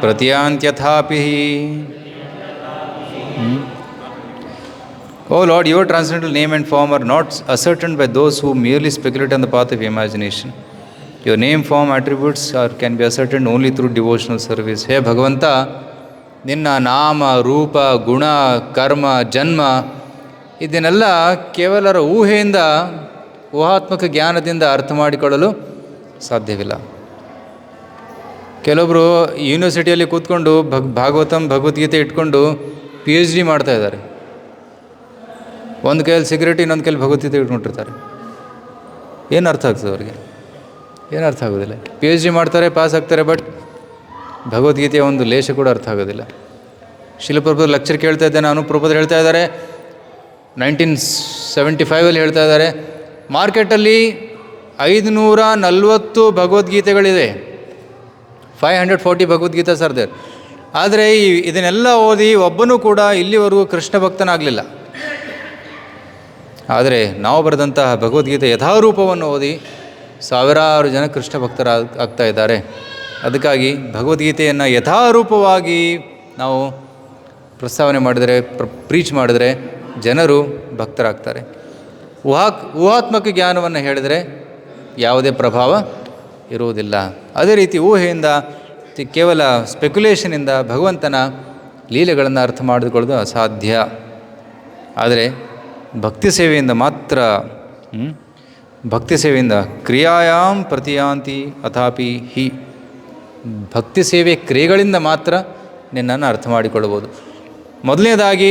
ಪ್ರತಿಯಾಂತ್ಯಥಾಪಿ. Oh Lord, your transcendental name and form are not ascertained by those who merely speculate on the path of imagination. Your name form attributes are can be ascertained only through devotional service. ಹೇ ಭಗವಂತ, ನಿನ್ನ ನಾಮ ರೂಪ ಗುಣ ಕರ್ಮ ಜನ್ಮ ಇದನ್ನೆಲ್ಲ ಕೇವಲ ಊಹೆಯಿಂದ ಊಹಾತ್ಮಕ ಜ್ಞಾನದಿಂದ ಅರ್ಥ ಮಾಡಿಕೊಳ್ಳಲು ಸಾಧ್ಯವಿಲ್ಲ. ಕೆಲವೊಬ್ಬರು ಯೂನಿವರ್ಸಿಟಿಯಲ್ಲಿ ಕೂತ್ಕೊಂಡು ಭಾಗವತಂ ಭಗವದ್ಗೀತೆ ಇಟ್ಕೊಂಡು PhD ಮಾಡ್ತಾ ಇದ್ದಾರೆ. ಒಂದು ಕೈಯಲ್ಲಿ ಸಿಗರೇಟ್, ಇನ್ನೊಂದು ಕೈಯಲ್ಲಿ ಭಗವದ್ಗೀತೆ ಇಟ್ಕೊಂಡಿರ್ತಾರೆ. ಏನು ಅರ್ಥ ಆಗ್ತದೆ ಅವ್ರಿಗೆ? ಏನು ಅರ್ಥ ಆಗೋದಿಲ್ಲ. PhD ಮಾಡ್ತಾರೆ, ಪಾಸ್ ಆಗ್ತಾರೆ, ಬಟ್ ಭಗವದ್ಗೀತೆಯ ಒಂದು ಲೇಷ ಕೂಡ ಅರ್ಥ ಆಗೋದಿಲ್ಲ. ಶಿಲಪ್ರಭುಪಾದ ಲೆಕ್ಚರ್ ಕೇಳ್ತಾ ಇದ್ದೆ ನಾನು. ಪ್ರಭುಪಾದರು ಹೇಳ್ತಾ ಇದ್ದಾರೆ 1975 ಹೇಳ್ತಾ ಇದ್ದಾರೆ, ಮಾರ್ಕೆಟಲ್ಲಿ 540 ಭಗವದ್ಗೀತೆಗಳಿದೆ. 540 ಭಗವದ್ಗೀತಾ ಸರ್ದೇರ್. ಆದರೆ ಇದನ್ನೆಲ್ಲ ಓದಿ ಒಬ್ಬನೂ ಕೂಡ ಇಲ್ಲಿವರೆಗೂ ಕೃಷ್ಣ ಭಕ್ತನಾಗಲಿಲ್ಲ. ಆದರೆ ನಾವು ಬರೆದಂತಹ ಭಗವದ್ಗೀತೆ ಯಥಾರೂಪವನ್ನು ಓದಿ ಸಾವಿರಾರು ಜನ ಕೃಷ್ಣ ಆಗ್ತಾ ಇದ್ದಾರೆ. ಅದಕ್ಕಾಗಿ ಭಗವದ್ಗೀತೆಯನ್ನು ಯಥಾರೂಪವಾಗಿ ನಾವು ಪ್ರಸ್ತಾವನೆ ಮಾಡಿದರೆ, ಪ್ರೀಚ್ ಮಾಡಿದರೆ ಜನರು ಭಕ್ತರಾಗ್ತಾರೆ. ಊಹಾತ್ಮಕ ಜ್ಞಾನವನ್ನು ಹೇಳಿದರೆ ಯಾವುದೇ ಪ್ರಭಾವ ಇರುವುದಿಲ್ಲ. ಅದೇ ರೀತಿ ಊಹೆಯಿಂದ, ಕೇವಲ ಸ್ಪೆಕ್ಯುಲೇಷನಿಂದ ಭಗವಂತನ ಲೀಲೆಗಳನ್ನು ಅರ್ಥ ಮಾಡಿಕೊಳ್ಳೋದು ಅಸಾಧ್ಯ. ಆದರೆ ಭಕ್ತಿ ಸೇವೆಯಿಂದ ಮಾತ್ರ, ಭಕ್ತಿ ಸೇವೆಯಿಂದ ಕ್ರಿಯಾಯಾಂ ಪ್ರತಿಯಾಂತಿ ಅಥಾಪಿ ಹಿ, ಭಕ್ತಿ ಸೇವೆ ಕ್ರಿಯೆಗಳಿಂದ ಮಾತ್ರ ನಿನ್ನನ್ನು ಅರ್ಥ ಮಾಡಿಕೊಳ್ಳಬಹುದು. ಮೊದಲನೇದಾಗಿ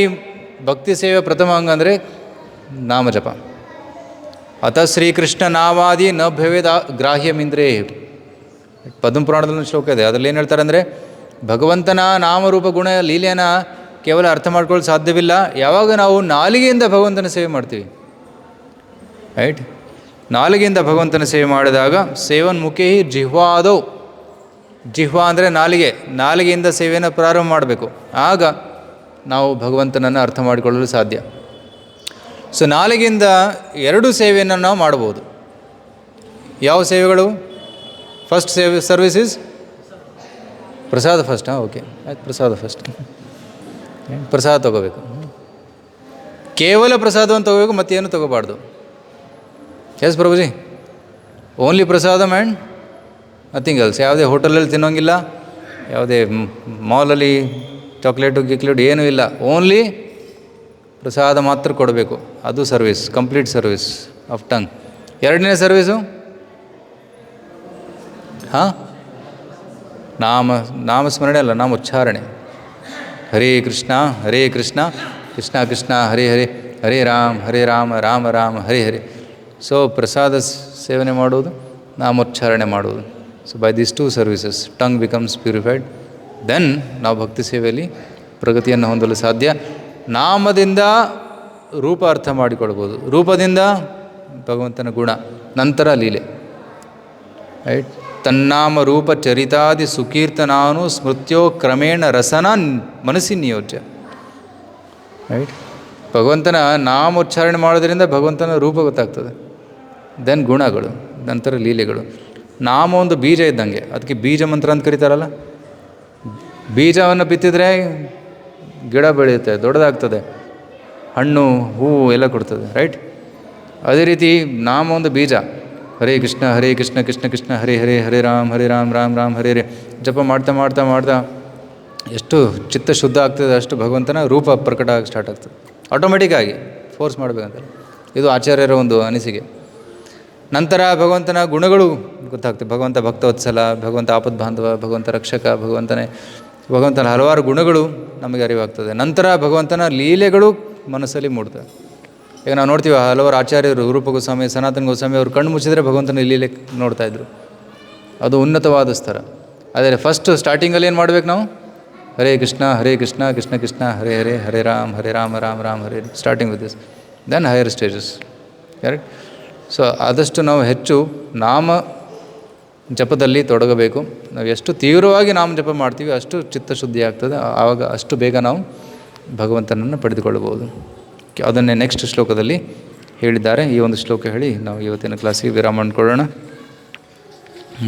ಭಕ್ತಿ ಸೇವೆ ಪ್ರಥಮ ಅಂಗ ಅಂದರೆ ನಾಮಜಪ. ಅತ ಶ್ರೀಕೃಷ್ಣ ನಾಮಾದಿ ನ ಭವೇದ ಗ್ರಾಹ್ಯಮಿಂದ್ರೇ. ಪದ್ಮಪುರಾಣದಲ್ಲಿ ಶ್ಲೋಕ ಇದೆ. ಅದರಲ್ಲಿ ಏನು ಹೇಳ್ತಾರೆ ಅಂದರೆ, ಭಗವಂತನ ನಾಮರೂಪ ಗುಣ ಲೀಲೆಯನ್ನು ಕೇವಲ ಅರ್ಥ ಮಾಡ್ಕೊಳ್ಳಲು ಸಾಧ್ಯವಿಲ್ಲ ಯಾವಾಗ ನಾವು ನಾಲಿಗೆಯಿಂದ ಭಗವಂತನ ಸೇವೆ ಮಾಡ್ತೀವಿ. ರೈಟ್? ನಾಲಿಗೆಯಿಂದ ಭಗವಂತನ ಸೇವೆ ಮಾಡಿದಾಗ ಸೇವನ್ ಮುಖೇ ಜಿಹ್ವಾದೌ, ಜಿಹ್ವಾ ಅಂದರೆ ನಾಲಿಗೆ, ನಾಲಿಗೆಯಿಂದ ಸೇವೆಯನ್ನು ಪ್ರಾರಂಭ ಮಾಡಬೇಕು. ಆಗ ನಾವು ಭಗವಂತನನ್ನು ಅರ್ಥ ಮಾಡಿಕೊಳ್ಳಲು ಸಾಧ್ಯ. ಸೊ ನಾಲಿಗೆಯಿಂದ 2 ಸೇವೆಯನ್ನು ನಾವು ಮಾಡ್ಬೋದು. ಯಾವ ಸೇವೆಗಳು? First service is prasad first. Okay, ಆಯ್ತು, ಪ್ರಸಾದ ಫಸ್ಟ್. ಪ್ರಸಾದ ತೊಗೋಬೇಕು. ಕೇವಲ ಪ್ರಸಾದವನ್ನು ತೊಗೋಬೇಕು, ಮತ್ತೇನು ತೊಗೋಬಾರ್ದು. Yes Prabhuji, only prasadam and nothing else. ಯಾವುದೇ ಹೋಟೆಲಲ್ಲಿ ತಿನ್ನೋಂಗಿಲ್ಲ, ಯಾವುದೇ ಮಾಲಲ್ಲಿ ಚಾಕ್ಲೇಟು ಗಿಕ್ಲೇಟು ಏನೂ ಇಲ್ಲ. ಓನ್ಲಿ ಪ್ರಸಾದ ಮಾತ್ರ ಕೊಡಬೇಕು. ಅದು service, complete service of tongue. ಎರಡನೇ ಸರ್ವಿಸು ನಾಮಸ್ಮರಣೆ ಅಲ್ಲ, ನಾಮೋಚ್ಚಾರಣೆ. ಹರೇ ಕೃಷ್ಣ ಕೃಷ್ಣ ಕೃಷ್ಣ ಹರೇ ಹರೇ, ಹರೇ ರಾಮ ರಾಮ ರಾಮ ಹರೇ ಹರೇ. ಸೊ ಪ್ರಸಾದ ಸೇವನೆ ಮಾಡುವುದು, ನಾಮೋಚ್ಚಾರಣೆ ಮಾಡುವುದು. So by these 2 services tongue becomes purified. Then ನಾವು ಭಕ್ತಿ ಸೇವೆಯಲ್ಲಿ ಪ್ರಗತಿಯನ್ನು ಹೊಂದಲು ಸಾಧ್ಯ. ನಾಮದಿಂದ ರೂಪ ಅರ್ಥ ಮಾಡಿಕೊಳ್ಬೋದು, ರೂಪದಿಂದ ಭಗವಂತನ ಗುಣ, ನಂತರ ಲೀಲೆ. ರೈಟ್? ತನ್ನಾಮ ರೂಪ ಚರಿತಾದಿ ಸುಕೀರ್ತನಾನು ಸ್ಮೃತ್ಯೋ ಕ್ರಮೇಣ ರಸನ ಮನಸ್ಸಿ ನಿಯೋಜ್ಯ. ರೈಟ್? ಭಗವಂತನ ನಾಮೋಚ್ಚಾರಣೆ ಮಾಡೋದ್ರಿಂದ ಭಗವಂತನ ರೂಪ ಗೊತ್ತಾಗ್ತದೆ. ದೆನ್ ಗುಣಗಳು, ನಂತರ ಲೀಲೆಗಳು. ನಾಮ ಒಂದು ಬೀಜ ಇದ್ದಂಗೆ, ಅದಕ್ಕೆ ಬೀಜ ಮಂತ್ರ ಅಂತ ಕರೀತಾರಲ್ಲ. ಬೀಜವನ್ನು ಬಿತ್ತಿದರೆ ಗಿಡ ಬೆಳೆಯುತ್ತೆ, ದೊಡ್ಡದಾಗ್ತದೆ, ಹಣ್ಣು ಹೂವು ಎಲ್ಲ ಕೊಡ್ತದೆ. ರೈಟ್? ಅದೇ ರೀತಿ ನಾಮ ಒಂದು ಬೀಜ. ಹರೇ ಕೃಷ್ಣ ಕೃಷ್ಣ ಕೃಷ್ಣ ಹರೇ ಹರೇ, ಹರೇ ರಾಮ್ ರಾಮ್ ರಾಮ್ ಹರೇ ಹರೇ. ಜಪ ಮಾಡ್ತಾ ಮಾಡ್ತಾ ಮಾಡ್ತಾ ಎಷ್ಟು ಚಿತ್ತ ಶುದ್ಧ ಆಗ್ತದೆ, ಅಷ್ಟು ಭಗವಂತನ ರೂಪ ಪ್ರಕಟ ಆಗಿ ಸ್ಟಾರ್ಟ್ ಆಗ್ತದೆ ಆಟೋಮೆಟಿಕ್ಕಾಗಿ, ಫೋರ್ಸ್ ಮಾಡಬೇಕಂತ. ಇದು ಆಚಾರ್ಯರ ಒಂದು ಅನಿಸಿಕೆ. ನಂತರ ಭಗವಂತನ ಗುಣಗಳು ಗೊತ್ತಾಗ್ತದೆ. ಭಗವಂತ ಭಕ್ತವತ್ಸಲ, ಭಗವಂತ ಆಪದ್ಬಾಂಧವ, ಭಗವಂತ ರಕ್ಷಕ, ಭಗವಂತನ ಹಲವಾರು ಗುಣಗಳು ನಮಗೆ ಅರಿವಾಗ್ತದೆ. ನಂತರ ಭಗವಂತನ ಲೀಲೆಗಳು ಮನಸ್ಸಲ್ಲಿ ಮೂಡ್ತವೆ. ಈಗ ನಾವು ನೋಡ್ತೀವಿ ಹಲವಾರು ಆಚಾರ್ಯರು, ರೂಪ ಗೋಸ್ವಾಮಿ, ಸನಾತನ ಗೋಸ್ವಾಮಿ, ಅವರು ಕಣ್ಣು ಮುಚ್ಚಿದರೆ ಭಗವಂತನ ಲೀಲೆ ನೋಡ್ತಾಯಿದ್ರು. ಅದು ಉನ್ನತವಾದ ಸ್ತರ. ಆದರೆ ಫಸ್ಟ್ ಸ್ಟಾರ್ಟಿಂಗಲ್ಲಿ ಏನು ಮಾಡ್ಬೇಕು ನಾವು? Hare Krishna Krishna Krishna Hare Hare, Hare Rama Rama Rama Hare. Starting with this, then higher stages. Correct? So ಆದಷ್ಟು ನಾವು ಹೆಚ್ಚು ನಾಮ ಜಪದಲ್ಲಿ ತೊಡಗಬೇಕು. ನಾವು ಎಷ್ಟು ತೀವ್ರವಾಗಿ ನಾಮ ಜಪ ಮಾಡ್ತೀವಿ ಅಷ್ಟು ಚಿತ್ತಶುದ್ಧಿ ಆಗ್ತದೆ. ಆವಾಗ ಅಷ್ಟು ಬೇಗ ನಾವು ಭಗವಂತನನ್ನು ಪಡೆದುಕೊಳ್ಳಬಹುದು. ಅದನ್ನೇ ನೆಕ್ಸ್ಟ್ ಶ್ಲೋಕದಲ್ಲಿ ಹೇಳಿದ್ದಾರೆ. ಈ ಒಂದು ಶ್ಲೋಕ ಹೇಳಿ ನಾವು ಇವತ್ತಿನ ಕ್ಲಾಸಿಗೆ ವಿರಾಮ ಅಂದ್ಕೊಳ್ಳೋಣ.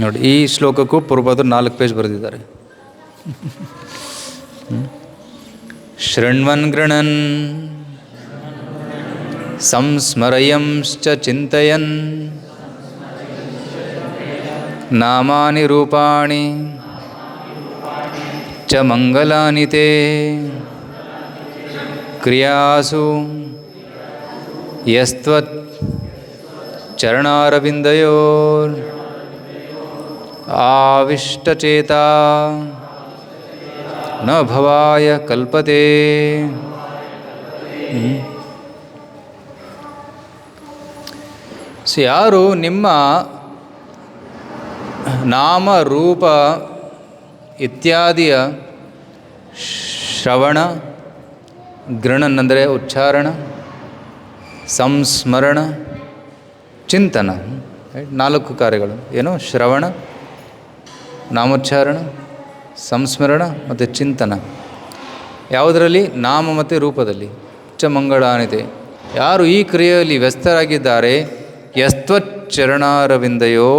ನೋಡಿ, ಈ ಶ್ಲೋಕಕ್ಕೂ ಪೂರ್ವಪಾದರು 4 ಪೇಜ್ ಬರೆದಿದ್ದಾರೆ. ಶೃಣ್ವನ್ ಗೃಣನ್ ಸಂಸ್ಮರಯಂಶ್ಚ ಚಿಂತಯನ್ ನಾಮಾನಿ ರೂಪಾಣಿ ಚ ಮಂಗಲಾನಿ ತೇ ಕ್ರಿಯಾಸು ಯಸ್ತ್ವತ್ ಚರಣಾರವಿಂದಯೋರ್ ಆವಿಷ್ಟಚೇತಾ ನ ಭವಾಯ ಕಲ್ಪತೆ. ಸೊ ಯಾರು ನಿಮ್ಮ ನಾಮ ರೂಪ ಇತ್ಯಾದಿಯ ಶ್ರವಣ, ಗೃಣನ್ ಅಂದರೆ ಉಚ್ಚಾರಣ, ಸಂಸ್ಮರಣ, ಚಿಂತನ, 4 ಕಾರ್ಯಗಳು ಏನು? ಶ್ರವಣ, ನಾಮೋಚ್ಚಾರಣ, ಸಂಸ್ಮರಣ ಮತ್ತು ಚಿಂತನ. ಯಾವುದರಲ್ಲಿ? ನಾಮ ಮತ್ತು ರೂಪದಲ್ಲಿ. ಚ ಮಂಗಳಾನಿತೆ. ಯಾರು ಈ ಕ್ರಿಯೆಯಲ್ಲಿ ವ್ಯಸ್ತರಾಗಿದ್ದಾರೆ, ಯಸ್ತ್ವಚ್ಚರಣಾರವಿಂದಯೋ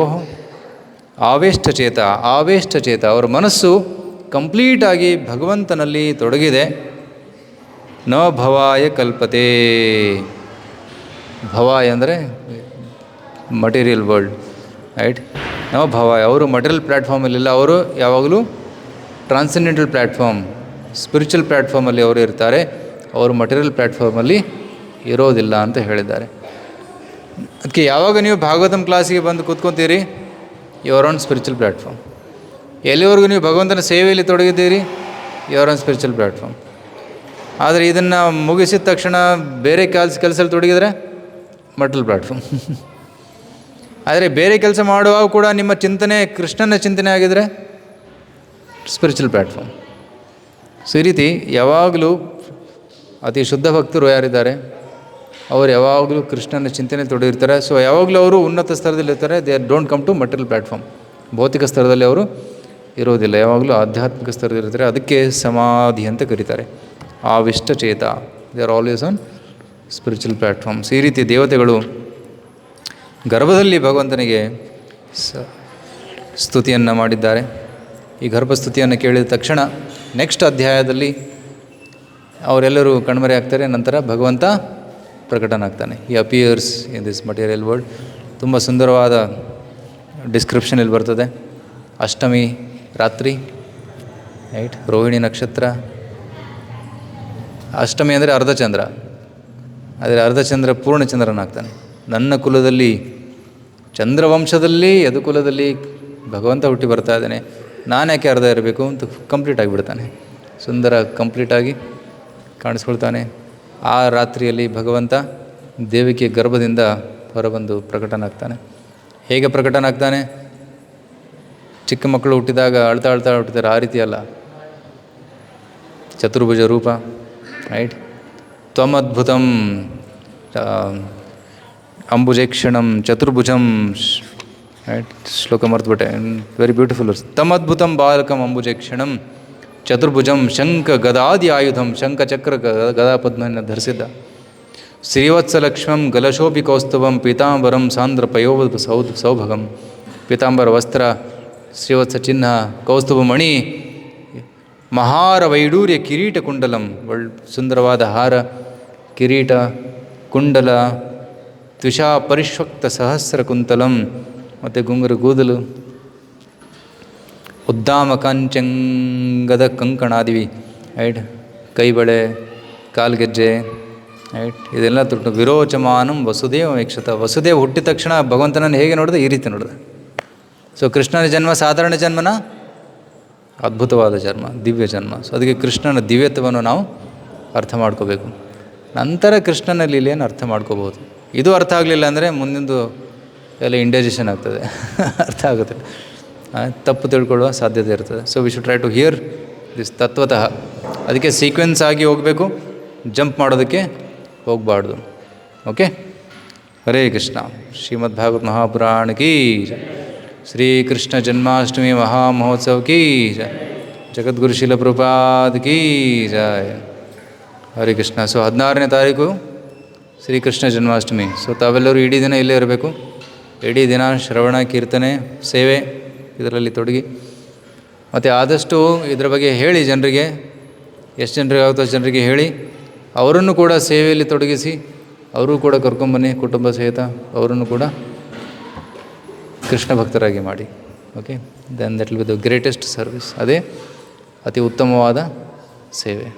ಆವೇಷ್ಟಚೇತ. ಆವೇಷ್ಟಚೇತ, ಅವರ ಮನಸ್ಸು ಕಂಪ್ಲೀಟಾಗಿ ಭಗವಂತನಲ್ಲಿ ತೊಡಗಿದೆ. ನ ಭವಾಯ ಕಲ್ಪತೆ. ಭವಾಯ ಅಂದರೆ ಮಟೀರಿಯಲ್ ವರ್ಲ್ಡ್, ರೈಟ್? ನ ಭವಾಯ. ಅವರು ಮಟೀರಿಯಲ್ ಪ್ಲ್ಯಾಟ್ಫಾರ್ಮಲ್ಲಿಲ್ಲ, ಅವರು ಯಾವಾಗಲೂ ಟ್ರಾನ್ಸೆಂಡೆಂಟಲ್ ಪ್ಲ್ಯಾಟ್ಫಾರ್ಮ್, ಸ್ಪಿರಿಚುವಲ್ ಪ್ಲ್ಯಾಟ್ಫಾರ್ಮಲ್ಲಿ ಅವರು ಇರ್ತಾರೆ. ಅವರು ಮಟೀರಿಯಲ್ ಪ್ಲ್ಯಾಟ್ಫಾರ್ಮಲ್ಲಿ ಇರೋದಿಲ್ಲ ಅಂತ ಹೇಳಿದ್ದಾರೆ. ಅದಕ್ಕೆ ಯಾವಾಗ ನೀವು ಭಾಗವತಂ ಕ್ಲಾಸಿಗೆ ಬಂದು ಕೂತ್ಕೊತೀರಿ, ಯುವರ್ ಆನ್ ಸ್ಪಿರಿಚುವಲ್ ಪ್ಲ್ಯಾಟ್ಫಾರ್ಮ್. ಎಲ್ಲಿವರೆಗೂ ನೀವು ಭಗವಂತನ ಸೇವೆಯಲ್ಲಿ ತೊಡಗಿದ್ದೀರಿ, ಯುವರ್ ಆನ್ ಸ್ಪಿರಿಚುವಲ್ ಪ್ಲ್ಯಾಟ್ಫಾರ್ಮ್. ಆದರೆ ಇದನ್ನು ಮುಗಿಸಿದ ತಕ್ಷಣ ಬೇರೆ ಕೆಲಸದಲ್ಲಿ ತೊಡಗಿದರೆ ಮಟೀರಿಯಲ್ ಪ್ಲ್ಯಾಟ್ಫಾರ್ಮ್. ಆದರೆ ಬೇರೆ ಕೆಲಸ ಮಾಡುವಾಗ ಕೂಡ ನಿಮ್ಮ ಚಿಂತನೆ ಕೃಷ್ಣನ ಚಿಂತನೆ ಆಗಿದರೆ ಸ್ಪಿರಿಚುವಲ್ ಪ್ಲ್ಯಾಟ್ಫಾರ್ಮ್. ಸೊ ಈ ರೀತಿ ಯಾವಾಗಲೂ ಅತಿ ಶುದ್ಧ ಭಕ್ತರು ಯಾರಿದ್ದಾರೆ, ಅವರು ಯಾವಾಗಲೂ ಕೃಷ್ಣನ ಚಿಂತನೆ ತೊಡಗಿರ್ತಾರೆ. ಸೊ ಯಾವಾಗಲೂ ಅವರು ಉನ್ನತ ಸ್ತರದಲ್ಲಿರ್ತಾರೆ. They don't come to material platform. ಭೌತಿಕ ಸ್ತರದಲ್ಲಿ ಅವರು ಇರೋದಿಲ್ಲ, ಯಾವಾಗಲೂ ಆಧ್ಯಾತ್ಮಿಕ ಸ್ತರದಲ್ಲಿರ್ತಾರೆ. ಅದಕ್ಕೆ ಸಮಾಧಿ ಅಂತ ಕರೀತಾರೆ. ಆವಿಷ್ಟಚೇತ, they are always on spiritual platforms. ಈ ರೀತಿ ದೇವತೆಗಳು ಗರ್ಭದಲ್ಲಿ ಭಗವಂತನಿಗೆ ಸ್ತುತಿಯನ್ನು ಮಾಡಿದ್ದಾರೆ. ಈ ಗರ್ಭಸ್ತುತಿಯನ್ನು ಕೇಳಿದ ತಕ್ಷಣ ನೆಕ್ಸ್ಟ್ ಅಧ್ಯಾಯದಲ್ಲಿ ಅವರೆಲ್ಲರೂ ಕಣ್ಮರೆ ಆಗ್ತಾರೆ. ನಂತರ ಭಗವಂತ ಪ್ರಕಟನಾಗ್ತಾನೆ. ಈ appears in this material world. ತುಂಬ ಸುಂದರವಾದ ಡಿಸ್ಕ್ರಿಪ್ಷನ್ ಇಲ್ಲಿ ಬರ್ತದೆ. ಅಷ್ಟಮಿ ರಾತ್ರಿ, ರೈಟ್? ರೋಹಿಣಿ ನಕ್ಷತ್ರ. ಅಷ್ಟಮಿ ಅಂದರೆ ಅರ್ಧಚಂದ್ರ, ಆದರೆ ಅರ್ಧಚಂದ್ರ ಪೂರ್ಣಚಂದ್ರನಾಗ್ತಾನೆ. ನನ್ನ ಕುಲದಲ್ಲಿ, ಚಂದ್ರವಂಶದಲ್ಲಿ ಯದುಕುಲದಲ್ಲಿ ಭಗವಂತ ಹುಟ್ಟಿ ಬರ್ತಾ ಇದ್ದಾನೆ, ನಾನು ಯಾಕೆ ಅರ್ಧ ಇರಬೇಕು ಅಂತ ಕಂಪ್ಲೀಟ್ ಆಗಿಬಿಡ್ತಾನೆ. ಸುಂದರ ಕಂಪ್ಲೀಟಾಗಿ ಕಾಣಿಸ್ಕೊಳ್ತಾನೆ. ಆ ರಾತ್ರಿಯಲ್ಲಿ ಭಗವಂತ ದೇವಿಕೆ ಗರ್ಭದಿಂದ ಹೊರಬಂದು ಪ್ರಕಟನಾಗ್ತಾನೆ. ಹೇಗೆ ಪ್ರಕಟನಾಗ್ತಾನೆ? ಚಿಕ್ಕ ಮಕ್ಕಳು ಹುಟ್ಟಿದಾಗ ಅಳ್ತಾ ಹುಟ್ಟಿದ್ದಾರೆ, ಆ ರೀತಿ ಅಲ್ಲ. ಚತುರ್ಭುಜ ರೂಪ, ರೈಟ್? ತ್ವಮದ್ಭುತಂ ಅಂಬುಜೇಕ್ಷಣಂ ಚತುರ್ಭುಜಂ, ರೈಟ್? ಶ್ಲೋಕ ಮರ್ತುಬಿಟ್ಟೆ, ವೆರಿ ಬ್ಯೂಟಿಫುಲ್ ವರ್ಸ್. ತಮದ್ಭುತಂ ಬಾಲಕಂ ಅಂಬುಜೇಕ್ಷಣಂ ಚತುರ್ಭುಜಂ ಶಂಖ ಗದಾದಿ ಆಯುಧಂ. ಶಂಖ ಚಕ್ರ ಗದಾ ಪದ್ಮವನ್ನು ಧರಿಸಿದ್ದ. ಶ್ರೀವತ್ಸಲಕ್ಷ್ಮಂ ಗಲಶೋಪಿ ಕೌಸ್ತುಭಂ ಪೀತಾಂಬರಂ ಸಾಂದ್ರ ಪಯೋಧ ಸೌಭಗಂ. ಪೀತಾಂಬರ ವಸ್ತ್ರ, ಶ್ರೀವತ್ಸ ಚಿಹ್ನ, ಕೌಸ್ತುಭಮಣಿ, ಮಹಾರ ವೈಡೂರ್ಯ ಕಿರೀಟ ಕುಂಡಲಂ. ಸುಂದರವಾದ ಹಾರ, ಕಿರೀಟ, ಕುಂಡಲ, ತ್ವಿಷಾ ಪರಿಶ್ವಕ್ತ ಸಹಸ್ರ ಕುಂತಲಂ, ಮತ್ತು ಗುಂಗುರು ಕೂದಲು, ಉದ್ದಾಮ ಕಾಂಚಂಗದ ಕಂಕಣಾದಿವಿ, ರೈಟ್? ಕೈಬಳೆ, ಕಾಲ್ಗೆಜ್ಜೆ, ರೈಟ್? ಇದೆಲ್ಲ ತೊಟ್ಟು ವಿರೋಚಮಾನಂ ವಸುದೇವ ವೀಕ್ಷತ. ವಸುದೇವ ಹುಟ್ಟಿದ ತಕ್ಷಣ ಭಗವಂತನನ್ನು ಹೇಗೆ ನೋಡಿದೆ? ಈ ರೀತಿ ನೋಡಿದೆ. ಸೊ ಕೃಷ್ಣನ ಜನ್ಮ ಸಾಧಾರಣ ಜನ್ಮನ, ಅದ್ಭುತವಾದ ಜನ್ಮ, ದಿವ್ಯ ಜನ್ಮ. ಸೊ ಅದಕ್ಕೆ ಕೃಷ್ಣನ ದಿವ್ಯತ್ವವನ್ನು ನಾವು ಅರ್ಥ ಮಾಡ್ಕೋಬೇಕು. ನಂತರ ಕೃಷ್ಣನ ಲೀಲೆಯನ್ನು ಅರ್ಥ ಮಾಡ್ಕೋಬೋದು. ಇದು ಅರ್ಥ ಆಗಲಿಲ್ಲ ಅಂದರೆ ಮುಂದಿಂದು ಎಲ್ಲ ಇಂಡೈಜೆಷನ್ ಆಗ್ತದೆ, ಅರ್ಥ ಆಗುತ್ತೆ, ತಪ್ಪು ತಿಳ್ಕೊಳ್ಳುವ ಸಾಧ್ಯತೆ ಇರ್ತದೆ. So we should try to hear this ತತ್ವತಃ. ಅದಕ್ಕೆ ಸೀಕ್ವೆನ್ಸ್ ಆಗಿ ಹೋಗಬೇಕು, ಜಂಪ್ ಮಾಡೋದಕ್ಕೆ ಹೋಗಬಾರ್ದು. ಓಕೆ? ಹರೇ ಕೃಷ್ಣ. ಶ್ರೀಮದ್ ಭಾಗವತ್ ಮಹಾಪುರಾಣ ಕೀ ಜೈ. ಶ್ರೀಕೃಷ್ಣ ಜನ್ಮಾಷ್ಟಮಿ ಮಹಾಮಹೋತ್ಸವ ಕೀ ಜೈ. ಜಗದ್ಗುರು ಶಿಲ ಪ್ರಭುಪಾದ್ ಕೀ ಜೈ. ಹರೇ ಕೃಷ್ಣ. ಸೊ 16ನೇ ತಾರೀಕು ಶ್ರೀಕೃಷ್ಣ ಜನ್ಮಾಷ್ಟಮಿ. ಸೊ ತಾವೆಲ್ಲರೂ ಇಡೀ ದಿನ ಇಲ್ಲೇ ಇರಬೇಕು. ಇಡೀ ದಿನ ಶ್ರವಣ, ಕೀರ್ತನೆ, ಸೇವೆ ಇದರಲ್ಲಿ ತೊಡಗಿ. ಮತ್ತು ಆದಷ್ಟು ಇದರ ಬಗ್ಗೆ ಹೇಳಿ ಜನರಿಗೆ, ಎಷ್ಟು ಜನರಿಗೆ ಆಗುತ್ತೋ ಜನರಿಗೆ ಹೇಳಿ. ಅವರನ್ನು ಕೂಡ ಸೇವೆಯಲ್ಲಿ ತೊಡಗಿಸಿ, ಅವರೂ ಕೂಡ ಕರ್ಕೊಂಬನ್ನಿ, ಕುಟುಂಬ ಸಹಿತ ಅವರನ್ನು ಕೂಡ ಕೃಷ್ಣ ಭಕ್ತರಾಗಿ ಮಾಡಿ. Okay, then that will be the greatest service. ಅದೇ ಅತಿ ಉತ್ತಮವಾದ ಸೇವೆ.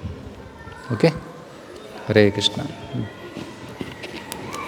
ಓಕೆ, ಹರೇ ಕೃಷ್ಣ.